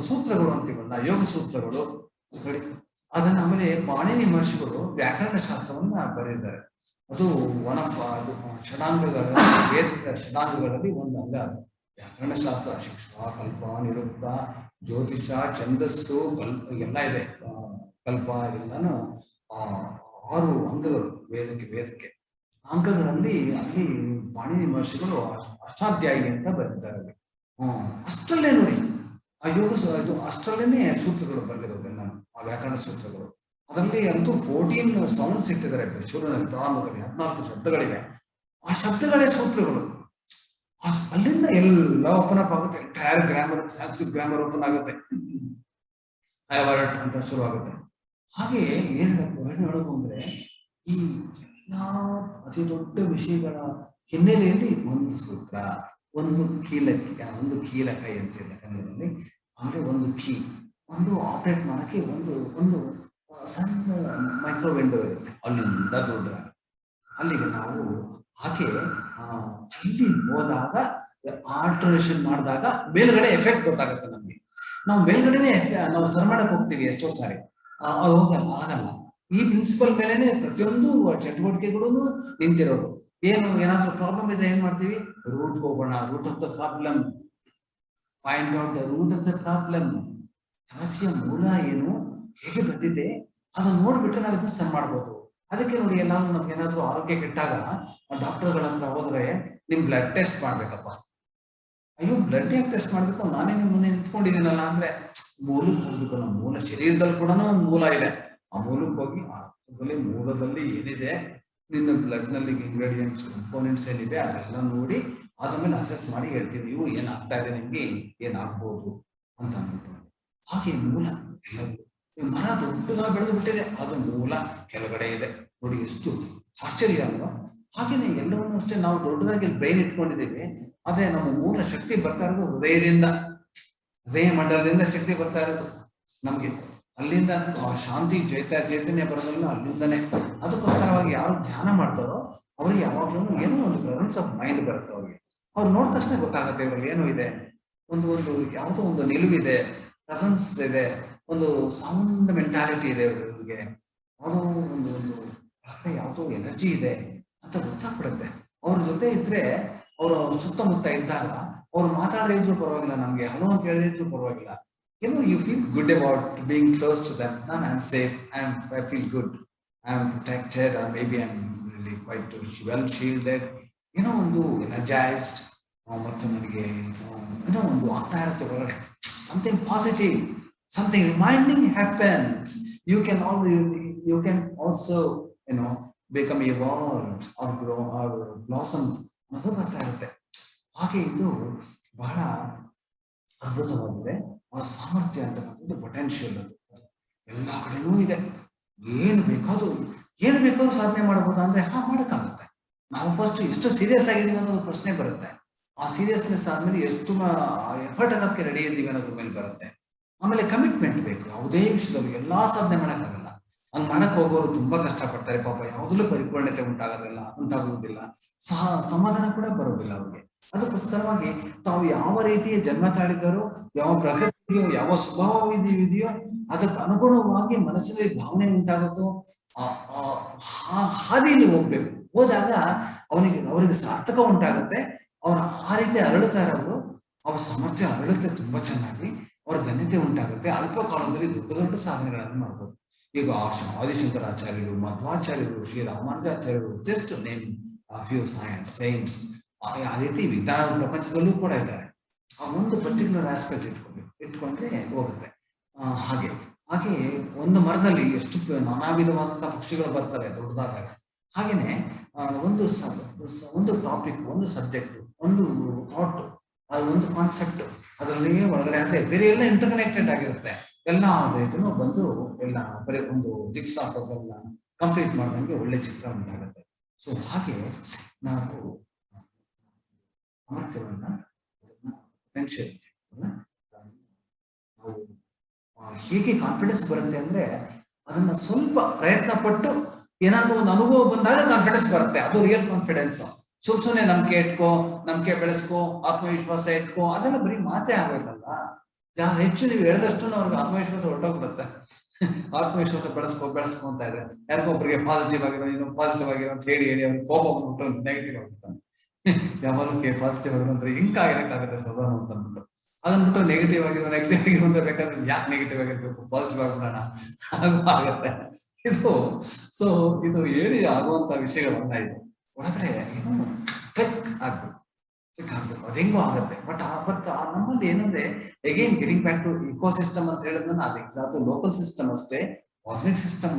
ಸೂತ್ರಗಳು ಅಂತೀವಲ್ಲ, ಯೋಗ ಸೂತ್ರಗಳು ನೋಡಿ, ಅದನ್ನ ಆಮೇಲೆ ಪಾಣಿನಿ ಮಹರ್ಷಿಗಳು ವ್ಯಾಕರಣ ಶಾಸ್ತ್ರವನ್ನ ಬರೆದಿದ್ದಾರೆ. ಅದು ಒನ್ ಆಫ್ ಅದು ವೇದ ಷಡಾಂಗಗಳಲ್ಲಿ ಒಂದು ಅಂಗ. ಅದು ವ್ಯಾಕರಣ ಶಾಸ್ತ್ರ, ಶಿಕ್ಷಾ, ಕಲ್ಪ, ನಿರುಕ್ತ, ಜ್ಯೋತಿಷ, ಛಂದಸ್ಸು, ಎಲ್ಲ ಇದೆ. ಕಲ್ಪ ಎಲ್ಲಾನು 6 ಅಂಗಗಳು ವೇದಕ್ಕೆ. ಅಂಕಗಳಲ್ಲಿ ಅಲ್ಲಿ ಪಾಣಿನಿ ಮಹರ್ಷಿಗಳು ಅಷ್ಟಾಧ್ಯಾಯಿ ಅಂತ ಬರೆದಿದ್ದಾರೆ ಅಲ್ಲಿ. ಅಷ್ಟರಲ್ಲೇ ನೋಡಿ ಆ ಯೋಗ ಇದು ಅಷ್ಟರಲ್ಲೇನೆ ಸೂತ್ರಗಳು ಬರೆದಿರೋದೆಲ್ಲ, ಆ ವ್ಯಾಕರಣ ಸೂತ್ರಗಳು. ಅದರಲ್ಲಿ ಅಂತೂ 14 ಸೌಂಡ್ಸ್ ಇಟ್ಟಿದ್ದಾರೆ ಶೂರನಲ್ಲಿ. ಪ್ರಾರಂಭದಲ್ಲಿ 14 ಶಬ್ದಗಳಿವೆ. ಆ ಶಬ್ದಗಳೇ ಸೂತ್ರಗಳು. ಅಲ್ಲಿಂದ ಎಲ್ಲ ಓಪನ್ ಅಪ್ ಆಗುತ್ತೆ. Entire grammar, Sanskrit grammar open ಆಗುತ್ತೆ, ಅಂತ ಶುರು ಆಗುತ್ತೆ. ಹಾಗೆ ಏನ್ ಹೇಳೋದು ಅಂದ್ರೆ, ಈ ಎಲ್ಲಾ ಅತಿ ದೊಡ್ಡ ವಿಷಯಗಳ ಹಿನ್ನೆಲೆಯಲ್ಲಿ ಒಂದು ಸೂತ್ರ, ಒಂದು ಕೀಲಕ ಅಂತಿಲ್ಲ ಕನ್ನಡದಲ್ಲಿ, ಆಮೇಲೆ ಒಂದು ಕೀ, ಒಂದು ಆಪರೇಟ್ ಮಾಡಕ್ಕೆ ಒಂದು ಸಣ್ಣ ಮೈಕ್ರೋ ವಿಂಡೋ ಇರುತ್ತೆ, ಅಲ್ಲಿಂದ ದೊಡ್ಡ ಅಲ್ಲಿಗೆ ನಾವು ಹಾಗೆ ಅಲ್ಲಿ ಹೋದಾಗ ಆಲ್ಟರೇಷನ್ ಮಾಡಿದಾಗ ಮೇಲ್ಗಡೆ ಎಫೆಕ್ಟ್ ಗೊತ್ತಾಗುತ್ತೆ ನಮ್ಗೆ. ನಾವು ಮೇಲ್ಗಡೆನೆ ನಾವು ಸರ್ ಮಾಡಕ್ ಹೋಗ್ತೀವಿ ಎಷ್ಟೋ ಸಾರಿ, ಆಗಲ್ಲ. ಈ ಪ್ರಿನ್ಸಿಪಲ್ ಮೇಲೆನೆ ಪ್ರತಿಯೊಂದು ಚಟುವಟಿಕೆಗಳು ನಿಂತಿರೋದು. ಏನಾದ್ರೂ ಪ್ರಾಬ್ಲಮ್ ಇದ್ರೆ ಏನ್ ಮಾಡ್ತೀವಿ? ರೂಟ್ ಹೋಗೋಣ, root of the problem, find out the root of the problem. ಸಮಸ್ಯೆಯ ಮೂಲ ಏನು, ಹೇಗೆ ಬಂದಿದೆ, ಅದನ್ನ ನೋಡ್ಬಿಟ್ರೆ ನಾವು ಇದನ್ನ ಸರಿ ಮಾಡ್ಬೋದು. ಅದಕ್ಕೆ ನೋಡಿ, ಎಲ್ಲಾದ್ರೂ ನಮ್ಗೆ ಏನಾದ್ರು ಆರೋಗ್ಯ ಕೆಟ್ಟಾಗ ಡಾಕ್ಟರ್ಗಳ ಹತ್ರ ಹೋದ್ರೆ ನಿಮ್ ಬ್ಲಡ್ ಟೆಸ್ಟ್ ಮಾಡ್ಬೇಕಪ್ಪ. ಅಯ್ಯೋ, ಬ್ಲಡ್ ಯಾಕೆ ಟೆಸ್ಟ್ ಮಾಡ್ಬೇಕು, ನಾನೇ ನಿಮ್ ಮುಂದೆ ನಿಂತ್ಕೊಂಡಿದ್ದೀನಲ್ಲ ಅಂದ್ರೆ, ಮೂಲಕ್ಕೆ ಹೋಗ್ಬೇಕು. ನಮ್ಮ ಮೂಲ ಶರೀರದಲ್ಲಿ ಕೂಡ ಒಂದು ಮೂಲ ಇದೆ. ಆ ಮೂಲಕ್ಕೆ ಹೋಗಿ ಮೂಲದಲ್ಲಿ ಏನಿದೆ, ನಿನ್ನ ಬ್ಲಡ್ ನಲ್ಲಿ ಇಂಗ್ರೀಡಿಯೆಂಟ್ಸ್, ಕಂಪೋನೆಂಟ್ಸ್ ಏನಿದೆ ಅದೆಲ್ಲ ನೋಡಿ ಆದ್ಮೇಲೆ ಅಸೆಸ್ ಮಾಡಿ ಹೇಳ್ತೀವಿ, ನೀವು ಏನಾಗ್ತಾ ಇದೆ, ನಿಮ್ಗೆ ಏನಾಗ್ಬೋದು ಅಂತ ಅಂದ್ಬಿಟ್ಟು. ಹಾಗೆ ಮೂಲ ಮರ ದೊಡ್ಡದಾಗಿ ಬೆಳೆದು ಬಿಟ್ಟಿದೆ, ಅದು ಮೂಲ ಕೆಳಗಡೆ ಇದೆ. ನೋಡಿ ಎಷ್ಟು ಆಶ್ಚರ್ಯ ಅಲ್ವಾ? ಹಾಗೇನೆ ಎಲ್ಲವನ್ನೂ ಅಷ್ಟೇ ನಾವು ದೊಡ್ಡದಾಗಿ ಬ್ರೈನ್ ಇಟ್ಕೊಂಡಿದ್ದೀವಿ, ಆದ್ರೆ ನಮ್ಮ ಮೂಲ ಶಕ್ತಿ ಬರ್ತಾ ಇರೋದು ಹೃದಯದಿಂದ, ಹೃದಯ ಮಂಡಲದಿಂದ ಶಕ್ತಿ ಬರ್ತಾ ಇರೋದು ನಮ್ಗೆ. ಅಲ್ಲಿಂದ ಶಾಂತಿ ಚೈತನ್ಯ ಬರೋದಲ್ಲ ಅಲ್ಲಿಂದನೇ. ಅದಕ್ಕೋಸ್ಕರವಾಗಿ ಯಾರು ಧ್ಯಾನ ಮಾಡ್ತಾರೋ ಅವ್ರಿಗೆ ಯಾವಾಗ್ಲೂ ಏನೋ ಒಂದು ಪ್ರೆಸೆನ್ಸ್ ಆಫ್ ಮೈಂಡ್ ಬರುತ್ತೆ. ಅವ್ರಿಗೆ ಅವ್ರು ನೋಡಿದ ತಕ್ಷಣ ಗೊತ್ತಾಗುತ್ತೆ ಇವ್ರಲ್ಲಿ ಏನೋ ಇದೆ, ಒಂದು ಯಾವುದೋ ಒಂದು ನಿಲುವಿದೆ, ಪ್ರೆಸೆನ್ಸ್ ಇದೆ, ಒಂದು ಸೌಂಡ್ ಮೆಂಟಾಲಿಟಿ ಇದೆ ಇವ್ರಿಗೆ, ಯಾವುದೋ ಒಂದು ಯಾವುದೋ ಎನರ್ಜಿ ಇದೆ ಅಂತ ಗೊತ್ತಾಗ್ಬಿಡುತ್ತೆ. ಅವ್ರ ಜೊತೆ ಇದ್ರೆ, ಅವರು ಸುತ್ತಮುತ್ತ ಇದ್ದಾಗ ಅವ್ರು ಮಾತಾಡದೇ ಇದ್ರು ಪರವಾಗಿಲ್ಲ, ನಮ್ಗೆ ಹಲೋ ಅಂತ ಹೇಳಿದ್ರು ಪರವಾಗಿಲ್ಲ, you feel good about being close to them. I'm safe, I feel good, I'm protected, or maybe I'm really quite well shielded, ಒಂದು energized. ಮತ್ತು ನನಗೆ ಒಂದು ಆಗ್ತಾ ಇರುತ್ತೆ ಒಳಗಡೆ, something positive, something reminding happens. You can also become evolved or grow or blossom. ಅದು ಬರ್ತಾ ಇರುತ್ತೆ. ಹಾಗೆ ಇದು ಬಹಳ ಅದ್ಭುತವಾಗಿದೆ. ಆ ಸಾಮರ್ಥ್ಯ ಅಂತಕ್ಕಂಥದ್ದು ಪೊಟೆನ್ಷಿಯಲ್ ಅದು ಎಲ್ಲ ಕಡೆನೂ ಇದೆ. ಏನು ಬೇಕಾದ್ರೂ ಏನು ಬೇಕಾದ್ರೂ ಸಾಧನೆ ಮಾಡ್ಬೋದಾ ಅಂದ್ರೆ ಮಾಡಕ್ಕಾಗುತ್ತೆ. ನಾವು ಫಸ್ಟ್ ಎಷ್ಟು ಸೀರಿಯಸ್ ಆಗಿದ್ದೀವಿ ಅನ್ನೋದು ಪ್ರಶ್ನೆ ಬರುತ್ತೆ. ಆ ಸೀರಿಯಸ್ನೆಸ್ ಆದ್ಮೇಲೆ ಎಷ್ಟು ಎಫರ್ಟ್ ಹಾಕಕ್ಕೆ ರೆಡಿ ಇದ್ದೀವಿ ಅನ್ನೋದ್ರ ಮೇಲೆ ಬರುತ್ತೆ. ಆಮೇಲೆ ಕಮಿಟ್ಮೆಂಟ್ ಬೇಕು. ಯಾವುದೇ ವಿಷಯದಲ್ಲಿ ಎಲ್ಲಾ ಸಾಧನೆ ಮಾಡಕ್ಕಾಗಲ್ಲ. ಹಂಗ್ ಮಾಡಕ್ ಹೋಗೋರು ತುಂಬಾ ಕಷ್ಟಪಡ್ತಾರೆ ಪಾಪ. ಯಾವುದಲ್ಲೂ ಪರಿಪೂರ್ಣತೆ ಉಂಟಾಗುವುದಿಲ್ಲ. ಸಮಾಧಾನ ಕೂಡ ಬರೋದಿಲ್ಲ ಅವ್ರಿಗೆ. ಅದಕ್ಕೋಸ್ಕರವಾಗಿ ತಾವು ಯಾವ ರೀತಿಯ ಜನ್ಮ ತಾಳಿದಾರೋ, ಯಾವ ಪ್ರಕೃತಿ ಇದೆಯೋ, ಯಾವ ಸ್ವಭಾವ ಇದೆಯೋ ಅದಕ್ಕೆ ಅನುಗುಣವಾಗಿ ಮನಸ್ಸಿನಲ್ಲಿ ಭಾವನೆ ಉಂಟಾಗುತ್ತೋ ಆ ಹಾದಿಯಲ್ಲಿ ಹೋಗ್ಬೇಕು. ಹೋದಾಗ ಅವರಿಗೆ ಸಾರ್ಥಕ ಉಂಟಾಗುತ್ತೆ. ಅವ್ರು ಆ ರೀತಿ ಅರಳುತ್ತಾ ಇರೋರು, ಅವ್ರ ಸಾಮರ್ಥ್ಯ ಅರಳುತ್ತೆ ತುಂಬಾ ಚೆನ್ನಾಗಿ. ಅವ್ರ ಧನ್ಯತೆ ಉಂಟಾಗುತ್ತೆ. ಅಲ್ಪ ಕಾಲದಲ್ಲಿ ದೊಡ್ಡ ದೊಡ್ಡ ಸಾಧನೆಗಳನ್ನು ಮಾಡ್ಬೋದು. ಈಗ ಆದಿಶಂಕರಾಚಾರ್ಯರು, ಮಧ್ವಾಚಾರ್ಯರು, ಶ್ರೀ ರಾಮಾನುಜಾಚಾರ್ಯರು, ಜಸ್ಟ್ ನೇಮ್ ಫ್ಯೂ ಸೈನ್ಸ್. ಆ ರೀತಿ ವಿಜ್ಞಾನ ಪ್ರಪಂಚದಲ್ಲೂ ಕೂಡ ಇದ್ದಾರೆ. ಆ ಒಂದು ಪರ್ಟಿಕ್ಯುಲರ್ ಆಸ್ಪೆಕ್ಟ್ ಇಟ್ಕೊಂಡ್ರೆ ಹೋಗುತ್ತೆ. ಹಾಗೆ ಒಂದು ಮರದಲ್ಲಿ ಎಷ್ಟು ನಾನಾ ವಿಧವಾದಂತಹ ಪಕ್ಷಿಗಳು ಬರ್ತವೆ ದೊಡ್ಡದಾದಾಗ. ಹಾಗೇನೆ ಒಂದು ಟಾಪಿಕ್, ಒಂದು ಸಬ್ಜೆಕ್ಟ್, ಒಂದು ಥಾಟ್, ಒಂದು ಕಾನ್ಸೆಪ್ಟ್ ಅದರಲ್ಲಿ ಒಳಗಡೆ ಆದ್ರೆ ಬೇರೆ ಎಲ್ಲ ಇಂಟರ್ಕನೆಕ್ಟೆಡ್ ಆಗಿರುತ್ತೆ. ಎಲ್ಲ ಇದನ್ನು ಬಂದು ಎಲ್ಲ ಬರೀ ಒಂದು ಜಿಗ್ಸಾ ಪಜಲ್ ಕಂಪ್ಲೀಟ್ ಮಾಡಿದಂಗೆ ಒಳ್ಳೆ ಚಿತ್ರ ಉಂಟಾಗುತ್ತೆ. ಸೊ ಹಾಗೆ ನಾವು ಸಾಮರ್ಥ್ಯವನ್ನ ಪೊಟೆನ್ಷಿಯಲ್ ನಾವು ಹೇಗೆ ಕಾನ್ಫಿಡೆನ್ಸ್ ಬರುತ್ತೆ ಅಂದ್ರೆ ಅದನ್ನ ಸ್ವಲ್ಪ ಪ್ರಯತ್ನ ಪಟ್ಟು ಏನಾದ್ರೂ ಒಂದು ಅನುಭವ ಬಂದಾಗ ಕಾನ್ಫಿಡೆನ್ಸ್ ಬರುತ್ತೆ. ಅದು ರಿಯಲ್ ಕಾನ್ಫಿಡೆನ್ಸ್. ಸುಮ್ಮನೆ ನಂಬಿಕೆ ಬೆಳೆಸ್ಕೋ, ಆತ್ಮವಿಶ್ವಾಸ ಇಟ್ಕೋ, ಅದೆಲ್ಲ ಬರೀ ಮಾತೇ ಆಗ್ಬೇಕಲ್ಲ. ಹೆಚ್ಚು ನೀವು ಹೇಳಿದಷ್ಟು ಅವ್ರಿಗೆ ಆತ್ಮವಿಶ್ವಾಸ ಹೊರಟೋಗ್ಬಿಡುತ್ತೆ. ಆತ್ಮವಿಶ್ವಾಸ ಬೆಳೆಸ್ಕೊ ಅಂತ ಇದ್ರೆ ಯಾರಿಗೊಬ್ಬರಿಗೆ ಪಾಸಿಟಿವ್ ಆಗಿರೋ, ಇನ್ನು ಪಾಸಿಟಿವ್ ಆಗಿರೋ ಅಂತ ಹೇಳಿ ಅವ್ರಿಗೆ ಕೋಪ ಬಂದ್ಬಿಟ್ಟು ನೆಗೆಟಿವ್ ಆಗ್ಬಿಡ್ತಾನೆ. ಯಾವಾಗಲೂ ಪಾಸಿಟಿವ್ ಆಗಿರೋ ಅಂದ್ರೆ ಹಿಂಗಾಗಿರಕ್ಕಾಗುತ್ತೆ ಸದಾ ಅಂತ ಅಂದ್ಬಿಟ್ಟು ಅದನ್ಬಿಟ್ಟು ನೆಗೆಟಿವ್ ಆಗಿರೋ ಅಂತ ಬೇಕಾದ್ರೆ ಯಾಕೆ ನೆಗೆಟಿವ್ ಆಗಿರ್ಬೇಕು, ಪಾಸಿಟಿವ್ ಆಗ್ಬಿಡೋಣ ಆಗತ್ತೆ. ಇದು ಹೇಳಿ ಆಗುವಂತ ವಿಷಯಗಳಲ್ಲ. ಇದು ಒಳಗಡೆ ಏನು ಕ್ಲಿಕ್ ಆಗ್ಬೇಕು. ಅದು ಹೆಂಗೋ ಆಗತ್ತೆ. ಬಟ್ ನಮ್ಮಲ್ಲಿ ಏನಂದ್ರೆ again getting back to ecosystem ಅಂತ ಹೇಳಿದ್ರೆ ಅದು ಎಕ್ಸಾಕ್ಟ್ ಲೋಕಲ್ ಸಿಸ್ಟಮ್ ಅಷ್ಟೇ. ಕಾಸ್ಮಿಕ್ ಸಿಸ್ಟಮ್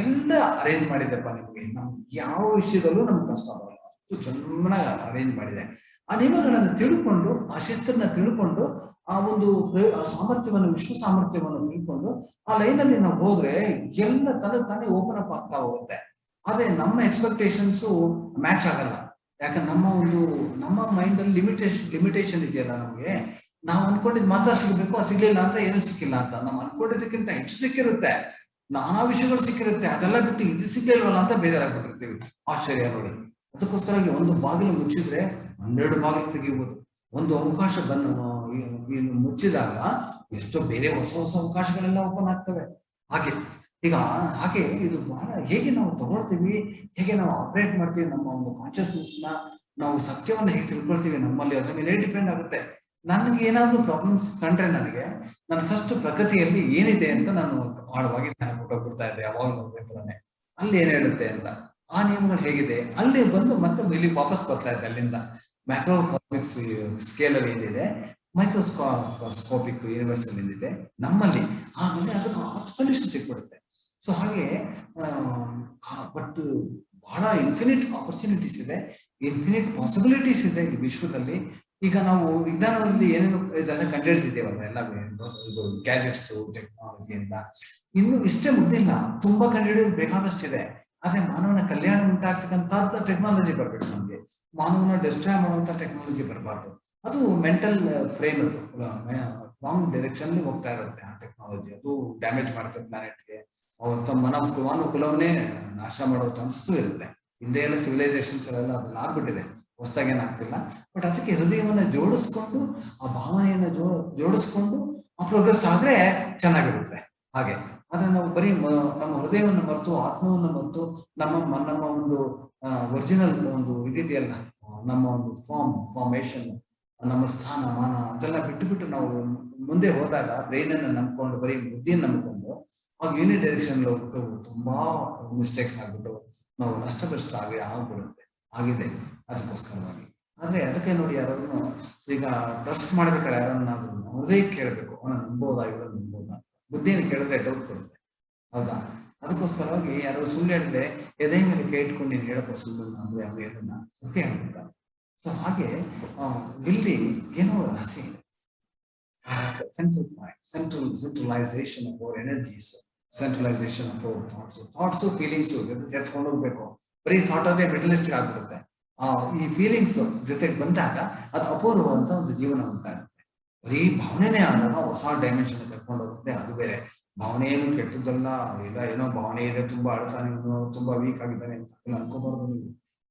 ಎಲ್ಲ ಅರೇಂಜ್ ಮಾಡಿದೆಪ್ಪ ನಿಮ್ಗೆ. ನಮ್ಗೆ ಯಾವ ವಿಷಯದಲ್ಲೂ ನಮ್ಗೆ ಕಷ್ಟ ಬರಲ್ಲ. ಅಷ್ಟು ಚೆನ್ನಾಗಿ ಅರೇಂಜ್ ಮಾಡಿದೆ. ಆ ನಿಯಮಗಳನ್ನು ತಿಳ್ಕೊಂಡು, ಆ ಶಿಸ್ತನ್ನ ತಿಳ್ಕೊಂಡು, ಆ ಒಂದು ಸಾಮರ್ಥ್ಯವನ್ನು, ವಿಶ್ವ ಸಾಮರ್ಥ್ಯವನ್ನು ತಿಳ್ಕೊಂಡು ಆ ಲೈನಲ್ಲಿ ನಾವು ಹೋದ್ರೆ ಎಲ್ಲ ತಾನೇ ಓಪನ್ ಅಪ್ ಆಗ್ತಾ ಹೋಗುತ್ತೆ. ಆದ್ರೆ ನಮ್ಮ ಎಕ್ಸ್ಪೆಕ್ಟೇಷನ್ಸ್ ಮ್ಯಾಚ್ ಆಗಲ್ಲ. ಯಾಕಂದ್ರೆ ನಮ್ಮ ಮೈಂಡ್ ಅಲ್ಲಿ ಲಿಮಿಟೇಷನ್ ಇದೆಯಲ್ಲ. ನಮ್ಗೆ ನಾವು ಅನ್ಕೊಂಡಿದ್ ಮಾತ್ರ ಸಿಗ್ಬೇಕು, ಅದು ಸಿಗ್ಲಿಲ್ಲ ಅಂದ್ರೆ ಏನೂ ಸಿಕ್ಕಿಲ್ಲ ಅಂತ. ನಾವು ಅನ್ಕೊಂಡಿದ್ದಕ್ಕಿಂತ ಹೆಚ್ಚು ಸಿಕ್ಕಿರುತ್ತೆ, ನಾನಾ ವಿಷಯಗಳು ಸಿಕ್ಕಿರುತ್ತೆ. ಅದೆಲ್ಲ ಬಿಟ್ಟು ಇದು ಸಿಗ್ಲಿಲ್ವಲ್ಲ ಅಂತ ಬೇಜಾರಾಗ್ಬಿಟ್ಟಿರ್ತೀವಿ. ಆಶ್ಚರ್ಯ ನೋಡಿ. ಅದಕ್ಕೋಸ್ಕರವಾಗಿ ಒಂದು ಬಾಗಿಲು ಮುಚ್ಚಿದ್ರೆ 12 ಬಾಗಿಲು ತೆಗಿಬಹುದು. ಒಂದು ಅವಕಾಶ ಮುಚ್ಚಿದಾಗ ಎಷ್ಟೋ ಬೇರೆ ಹೊಸ ಅವಕಾಶಗಳೆಲ್ಲ ಓಪನ್ ಆಗ್ತವೆ. ಹಾಗೆ ಇದು ಬಹಳ ಹೇಗೆ ನಾವು ತಗೊಳ್ತೀವಿ, ಹೇಗೆ ನಾವು ಆಪರೇಟ್ ಮಾಡ್ತೀವಿ, ನಮ್ಮ ಒಂದು ಕಾನ್ಶಿಯಸ್ನೆಸ್ ನಾವು ಸತ್ಯವನ್ನ ಹೇಗೆ ತಿಳ್ಕೊಳ್ತೀವಿ ನಮ್ಮಲ್ಲಿ, ಅದ್ರ ಮೇಲೆ ಡಿಪೆಂಡ್ ಆಗುತ್ತೆ. ನನಗೆ ಏನಾದ್ರು ಪ್ರಾಬ್ಲಮ್ಸ್ ಕಂಡ್ರೆ ನಾನು ಫಸ್ಟ್ ಪ್ರಗತಿಯಲ್ಲಿ ಏನಿದೆ ಅಂತ ನಾನು ಆಳವಾಗಿ ಕೊಟ್ಟೋಗ್ಬಿಡ್ತಾ ಇದ್ದೆ. ಯಾವಾಗಲೂ ಅಲ್ಲಿ ಏನ್ ಹೇಳುತ್ತೆ ಅಂತ, ಆ ನಿಯಮಗಳು ಹೇಗಿದೆ ಅಲ್ಲಿ ಬಂದು ಮತ್ತೆ ಇಲ್ಲಿ ವಾಪಸ್ ಬರ್ತಾ ಇದ್ದೆ. ಅಲ್ಲಿಂದ ಮ್ಯಾಕ್ರೋಕಾಸ್ಮಿಕ್ಸ್ ಸ್ಕೇಲ್ ಅಲ್ಲಿ ಏನಿದೆ, ಮೈಕ್ರೋಸ್ಕೋಪಿಕ್ ಯೂನಿವರ್ಸಲ್ ಏನಿದೆ ನಮ್ಮಲ್ಲಿ, ಆಮೇಲೆ ಅದಕ್ಕೆ ಸೊಲ್ಯೂಷನ್ ಸಿಕ್ಬಿಡುತ್ತೆ. ಸೊ ಹಾಗೆ ಬಟ್ ಬಹಳ ಇನ್ಫಿನಿಟ್ ಆಪರ್ಚುನಿಟೀಸ್ ಇದೆ, ಇನ್ಫಿನಿಟ್ ಪಾಸಿಬಿಲಿಟೀಸ್ ಇದೆ ಈ ವಿಶ್ವದಲ್ಲಿ. ಈಗ ನಾವು ವಿಜ್ಞಾನದಲ್ಲಿ ಏನೇನು ಇದೆಲ್ಲ ಕಂಡುಹಿಡಿದಿದ್ದೇವಲ್ಲ, ಎಲ್ಲ ಇದು ಗ್ಯಾಜೆಟ್ಸ್ ಟೆಕ್ನಾಲಜಿಯಿಂದ ಇನ್ನು ಇಷ್ಟೇ ಮುಗ್ದಿಲ್ಲ, ತುಂಬಾ ಕಂಡುಹಿಡಿಯೋದು ಬೇಕಾದಷ್ಟಿದೆ. ಆದ್ರೆ ಮಾನವನ ಕಲ್ಯಾಣ ಉಂಟಾಗ್ತಕ್ಕಂಥದ್ದು ಟೆಕ್ನಾಲಜಿ ಬರ್ಬೇಕು ನಮ್ಗೆ. ಮಾನವನ ಡಿಸ್ಟ್ರಾಯ್ ಮಾಡುವಂತ ಟೆಕ್ನಾಲಜಿ ಬರಬಾರ್ದು. ಅದು ಮೆಂಟಲ್ ಫ್ರೇಮ್, ಅದು ರಾಂಗ್ ಡೈರೆಕ್ಷನ್ ಹೋಗ್ತಾ ಇರುತ್ತೆ ಆ ಟೆಕ್ನಾಲಜಿ. ಅದು ಡ್ಯಾಮೇಜ್ ಮಾಡುತ್ತೆ ಪ್ಲಾನೆಟ್ಗೆ. ಕುಲವನ್ನೇ ನಾಶ ಮಾಡೋ ಚಾನ್ಸಸ್ ಇರುತ್ತೆ. ಹಿಂದೆ ಎಲ್ಲ ಸಿವಿಲೈಸೇಷನ್ಸ್ ಎಲ್ಲ ಅದನ್ನ ಆಗ್ಬಿಟ್ಟಿದೆ, ಹೊಸದಾಗಿ ಏನಾಗ್ತಿಲ್ಲ. ಬಟ್ ಅದಕ್ಕೆ ಹೃದಯವನ್ನ ಜೋಡಿಸ್ಕೊಂಡು, ಆ ಭಾವನೆಯನ್ನ ಜೋಡಿಸ್ಕೊಂಡು ಆ ಪ್ರೋಗ್ರೆಸ್ ಆದ್ರೆ ಚೆನ್ನಾಗಿರುತ್ತೆ. ಹಾಗೆ ಆದ್ರೆ ನಾವು ಬರೀ ನಮ್ಮ ಹೃದಯವನ್ನು ಮರೆತು, ಆತ್ಮವನ್ನು ಮರೆತು, ನಮ್ಮ ಒಂದು ಒರಿಜಿನಲ್ ಒಂದು ಇದಿದೆಯಲ್ಲ, ನಮ್ಮ ಒಂದು ಫಾರ್ಮೇಶನ್, ನಮ್ಮ ಸ್ಥಾನ ಮಾನ ಅದೆಲ್ಲ ಬಿಟ್ಟು ನಾವು ಮುಂದೆ ಹೋದಾಗ ಬ್ರೈನ್ ಅನ್ನ ನಂಬ್ಕೊಂಡು, ಬರೀ ಬುದ್ಧಿಯನ್ನು ನಂಬ್ಕೊಂಡು ಆಗ ಯೂನಿಟ್ ಡೈರೆಕ್ಷನ್ ಹೋಗ್ಬಿಟ್ಟು ತುಂಬಾ ಮಿಸ್ಟೇಕ್ಸ್ ಆಗ್ಬಿಟ್ಟು ನಾವು ನಷ್ಟಭ್ರಷ್ಟ ಆಗಿದೆ. ಅದಕ್ಕೋಸ್ಕರವಾಗಿ ಆದ್ರೆ ಅದಕ್ಕೆ ನೋಡಿ, ಯಾರನ್ನು ಈಗ ಟ್ರಸ್ಟ್ ಮಾಡ್ಬೇಕಾದ್ರೆ ಯಾರನ್ನಾದ್ರೂ ಹೃದಯ ಕೇಳಬೇಕು, ಅವನ ನಂಬೋದಾ ಇವ್ರನ್ನ ನಂಬೋದಾ. ಬುದ್ಧಿಯನ್ನು ಕೇಳಿದ್ರೆ ಡೌಟ್ ಕೊಡುತ್ತೆ, ಹೌದಾ? ಅದಕ್ಕೋಸ್ಕರವಾಗಿ ಯಾರು ಸುಳ್ಳು ಹೇಳಿದ್ರೆ ಎದೆ ಮೇಲೆ ಕೈ ಇಟ್ಕೊಂಡು ನೀನು ಹೇಳಪ್ಪ ಸುಳ್ಳು ಅಂದ್ರೆ ಅವ್ರು ಹೇಳೋಣ, ಸತ್ಯ ಹೇಳ್ಬಿಡ್ತಾರೆ. ಸೊ ಹಾಗೆ ಇಲ್ಲಿ ಏನೋ ರಹಸ್ಯ ಇದೆ. central point, centralization of our energies, centralization of our thoughts, feelings ಜೊತೆ ಸೇರಿಸ್ಕೊಂಡು ಹೋಗ್ಬೇಕು. ಬರೀ ಥಾಟ್ ಅದೇ ಮೆಟಲಿಸ್ಟಿಕ್ ಆಗ್ಬಿಡುತ್ತೆ. ಈ ಫೀಲಿಂಗ್ಸ್ ಜೊತೆಗೆ ಬಂದಾಗ ಅದು ಅಪೂರ್ವವಂತ ಒಂದು ಜೀವನ ಉಂಟಾಗುತ್ತೆ. ಬರೀ ಭಾವನೆನೇ ಆದಾಗ ಹೊಸ ಡೈಮೆನ್ಷನ್ ಕರ್ಕೊಂಡು ಹೋಗುತ್ತೆ. ಅದು ಬೇರೆ ಭಾವನೆ ಏನು ಕೆಟ್ಟದ್ದಲ್ಲ, ಇಲ್ಲ ಏನೋ ಭಾವನೆ ಇದೆ, ತುಂಬಾ ಅಳ್ತಾನೆ, ತುಂಬಾ ವೀಕ್ ಆಗಿದ್ದಾನೆ ಅಂತ ಅನ್ಕೋಬಾರ್ದು ನೀವು.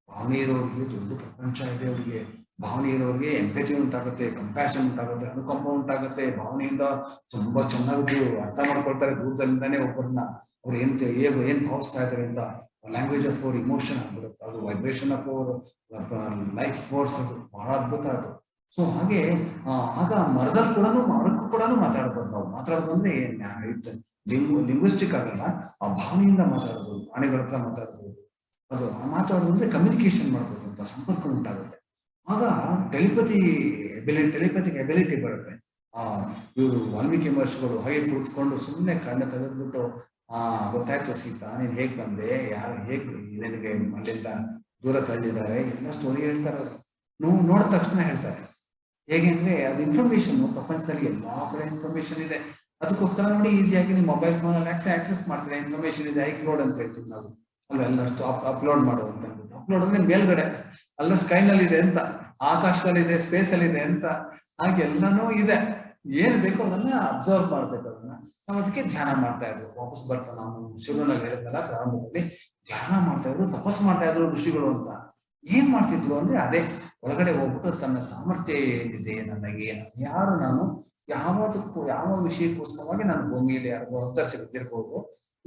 ಭಾವನೆ ಇರೋರಿಗೆ ದೊಡ್ಡ ಪ್ರಪಂಚ ಇದೆ. ಅವರಿಗೆ ಭಾವನೆ ಇರೋರಿಗೆ ಎಂಪಥಿ ಉಂಟಾಗುತ್ತೆ, ಕಂಪ್ಯಾಷನ್ ಉಂಟಾಗುತ್ತೆ, ಅನುಕಂಪ ಉಂಟಾಗುತ್ತೆ. ಭಾವನೆಯಿಂದ ತುಂಬಾ ಚೆನ್ನಾಗಿ ಅರ್ಥ ಮಾಡ್ಕೊಳ್ತಾರೆ ದೂರದಲ್ಲಿಂದಾನೇ ಒಬ್ಬರನ್ನ. ಅವ್ರು ಏನ್ ಭಾವಿಸ್ತಾ ಇದ್ದಾರೆ ಅಂತ ಲ್ಯಾಂಗ್ವೇಜ್ ಆಫ್ ಅವರ್ ಇಮೋಷನ್ ಆಗ್ಬಿಡುತ್ತೆ. ಅದು vibration of our life force. ಅದು ಬಹಳ ಅದ್ಭುತ ಅದು. ಸೊ ಹಾಗೆ ಆಗ ಮರದಲ್ಲಿ ಮರಕ್ಕೂ ಕೂಡ ಮಾತಾಡ್ಬೋದು. ನಾವು ಮಾತಾಡೋದು ಅಂದ್ರೆ ಲಿಂಗ್ವಿಸ್ಟಿಕ್ ಆಗಲ್ಲ, ಆ ಭಾವನೆಯಿಂದ ಮಾತಾಡ್ಬೋದು, ಪ್ರಾಣಿಗಳ ಹತ್ರ ಮಾತಾಡ್ಬೋದು. ಅದು ಮಾತಾಡೋದು ಅಂದ್ರೆ ಕಮ್ಯುನಿಕೇಶನ್ ಮಾಡ್ಬೋದು ಅಂತ, ಸಂಪರ್ಕ ಉಂಟಾಗುತ್ತೆ. ಆಗ ಟೆಲಿಪತಿಕ್ ಎಬಿಲಿಟಿ ಬರುತ್ತೆ. ಇವರು ವಾಲ್ಮೀಕಿ ಮಹರ್ಷಿಗಳು ಹಾಗೆ ಕೂತ್ಕೊಂಡು ಸುಮ್ಮನೆ ಕಣ್ಣ ತೆಗೆದ್ಬಿಟ್ಟು ಗೊತ್ತಾಯ್ತು ಸೀತಾ, ನೀನ್ ಹೇಗ್ ಬಂದೆ, ಯಾರು ಹೇಗ್ ನಿನಗೆ ಅಲ್ಲಿಂದ ದೂರ ತಳ್ಳಿದ್ದಾರೆ, ಎಲ್ಲ ಸ್ಟೋರಿ ಹೇಳ್ತಾರೆ. ನೋಡಿದ ತಕ್ಷಣ ಹೇಳ್ತಾರೆ. ಹೇಗೆ ಅಂದ್ರೆ ಅದು ಇನ್ಫಾರ್ಮೇಶನ್ ಪ್ರಪಂಚದಲ್ಲಿ ಎಲ್ಲಾ ಕಡೆ ಇನ್ಫಾರ್ಮೇಶನ್ ಇದೆ. ಅದಕ್ಕೋಸ್ಕರ ನೋಡಿ ಈಸಿಯಾಗಿ ನೀವು ಮೊಬೈಲ್ ಫೋನ್ ಅಲ್ಲಿ ಆಕ್ಸೆಸ್ ಮಾಡ್ತೀರಾ. ಇನ್ಫಾರ್ಮೇಶನ್ ಇದೆ, ಐಕ್ಲೋಡ್ ಅಂತ ಹೇಳ್ತೀವಿ ನಾವು. ಅಲ್ಲಷ್ಟು ಅಪ್ಲೋಡ್ ಮಾಡುವಂತ. ಅಪ್ಲೋಡ್ ಅಂದ್ರೆ ಮೇಲ್ಗಡೆ ಅಲ್ಲ ಸ್ಕೈನಲ್ಲಿ ಇದೆ ಅಂತ, ಆಕಾಶದಲ್ಲಿ ಇದೆ, ಸ್ಪೇಸ್ ಅಲ್ಲಿ ಇದೆ ಅಂತ. ಹಾಗೆ ಎಲ್ಲಾನು ಇದೆ. ಏನ್ ಬೇಕೋ ಅದನ್ನ ಅಬ್ಸರ್ವ್ ಮಾಡ್ಬೇಕು. ಅದನ್ನ ನಾವು ಅದಕ್ಕೆ ಧ್ಯಾನ ಮಾಡ್ತಾ ಇದ್ರು. ವಾಪಸ್ ಬರ್ತಾ ನಾವು ಶುರುವಿನಲ್ಲಿ ಹೇಳಿದ್ನಲ್ಲ, ಪ್ರಾರಂಭದಲ್ಲಿ ಧ್ಯಾನ ಮಾಡ್ತಾ ಇದ್ರು, ತಪಸ್ ಮಾಡ್ತಾ ಇದ್ರು ಋಷಿಗಳು ಅಂತ. ಏನ್ ಮಾಡ್ತಿದ್ರು ಅಂದ್ರೆ ಅದೇ ಒಳಗಡೆ ಹೋಗ್ಬಿಟ್ಟು ತನ್ನ ಸಾಮರ್ಥ್ಯ ಏನಿದೆ, ನನಗೆ ಯಾರು, ನಾನು ಯಾವ ವಿಷಯಕ್ಕೋಸ್ಕರವಾಗಿ ನಾನು ಭೂಮಿಯಲ್ಲಿ ಯಾರಿಗೂ ಅವತರಿಸಿ ಗೊತ್ತಿರ್ಬೋದು,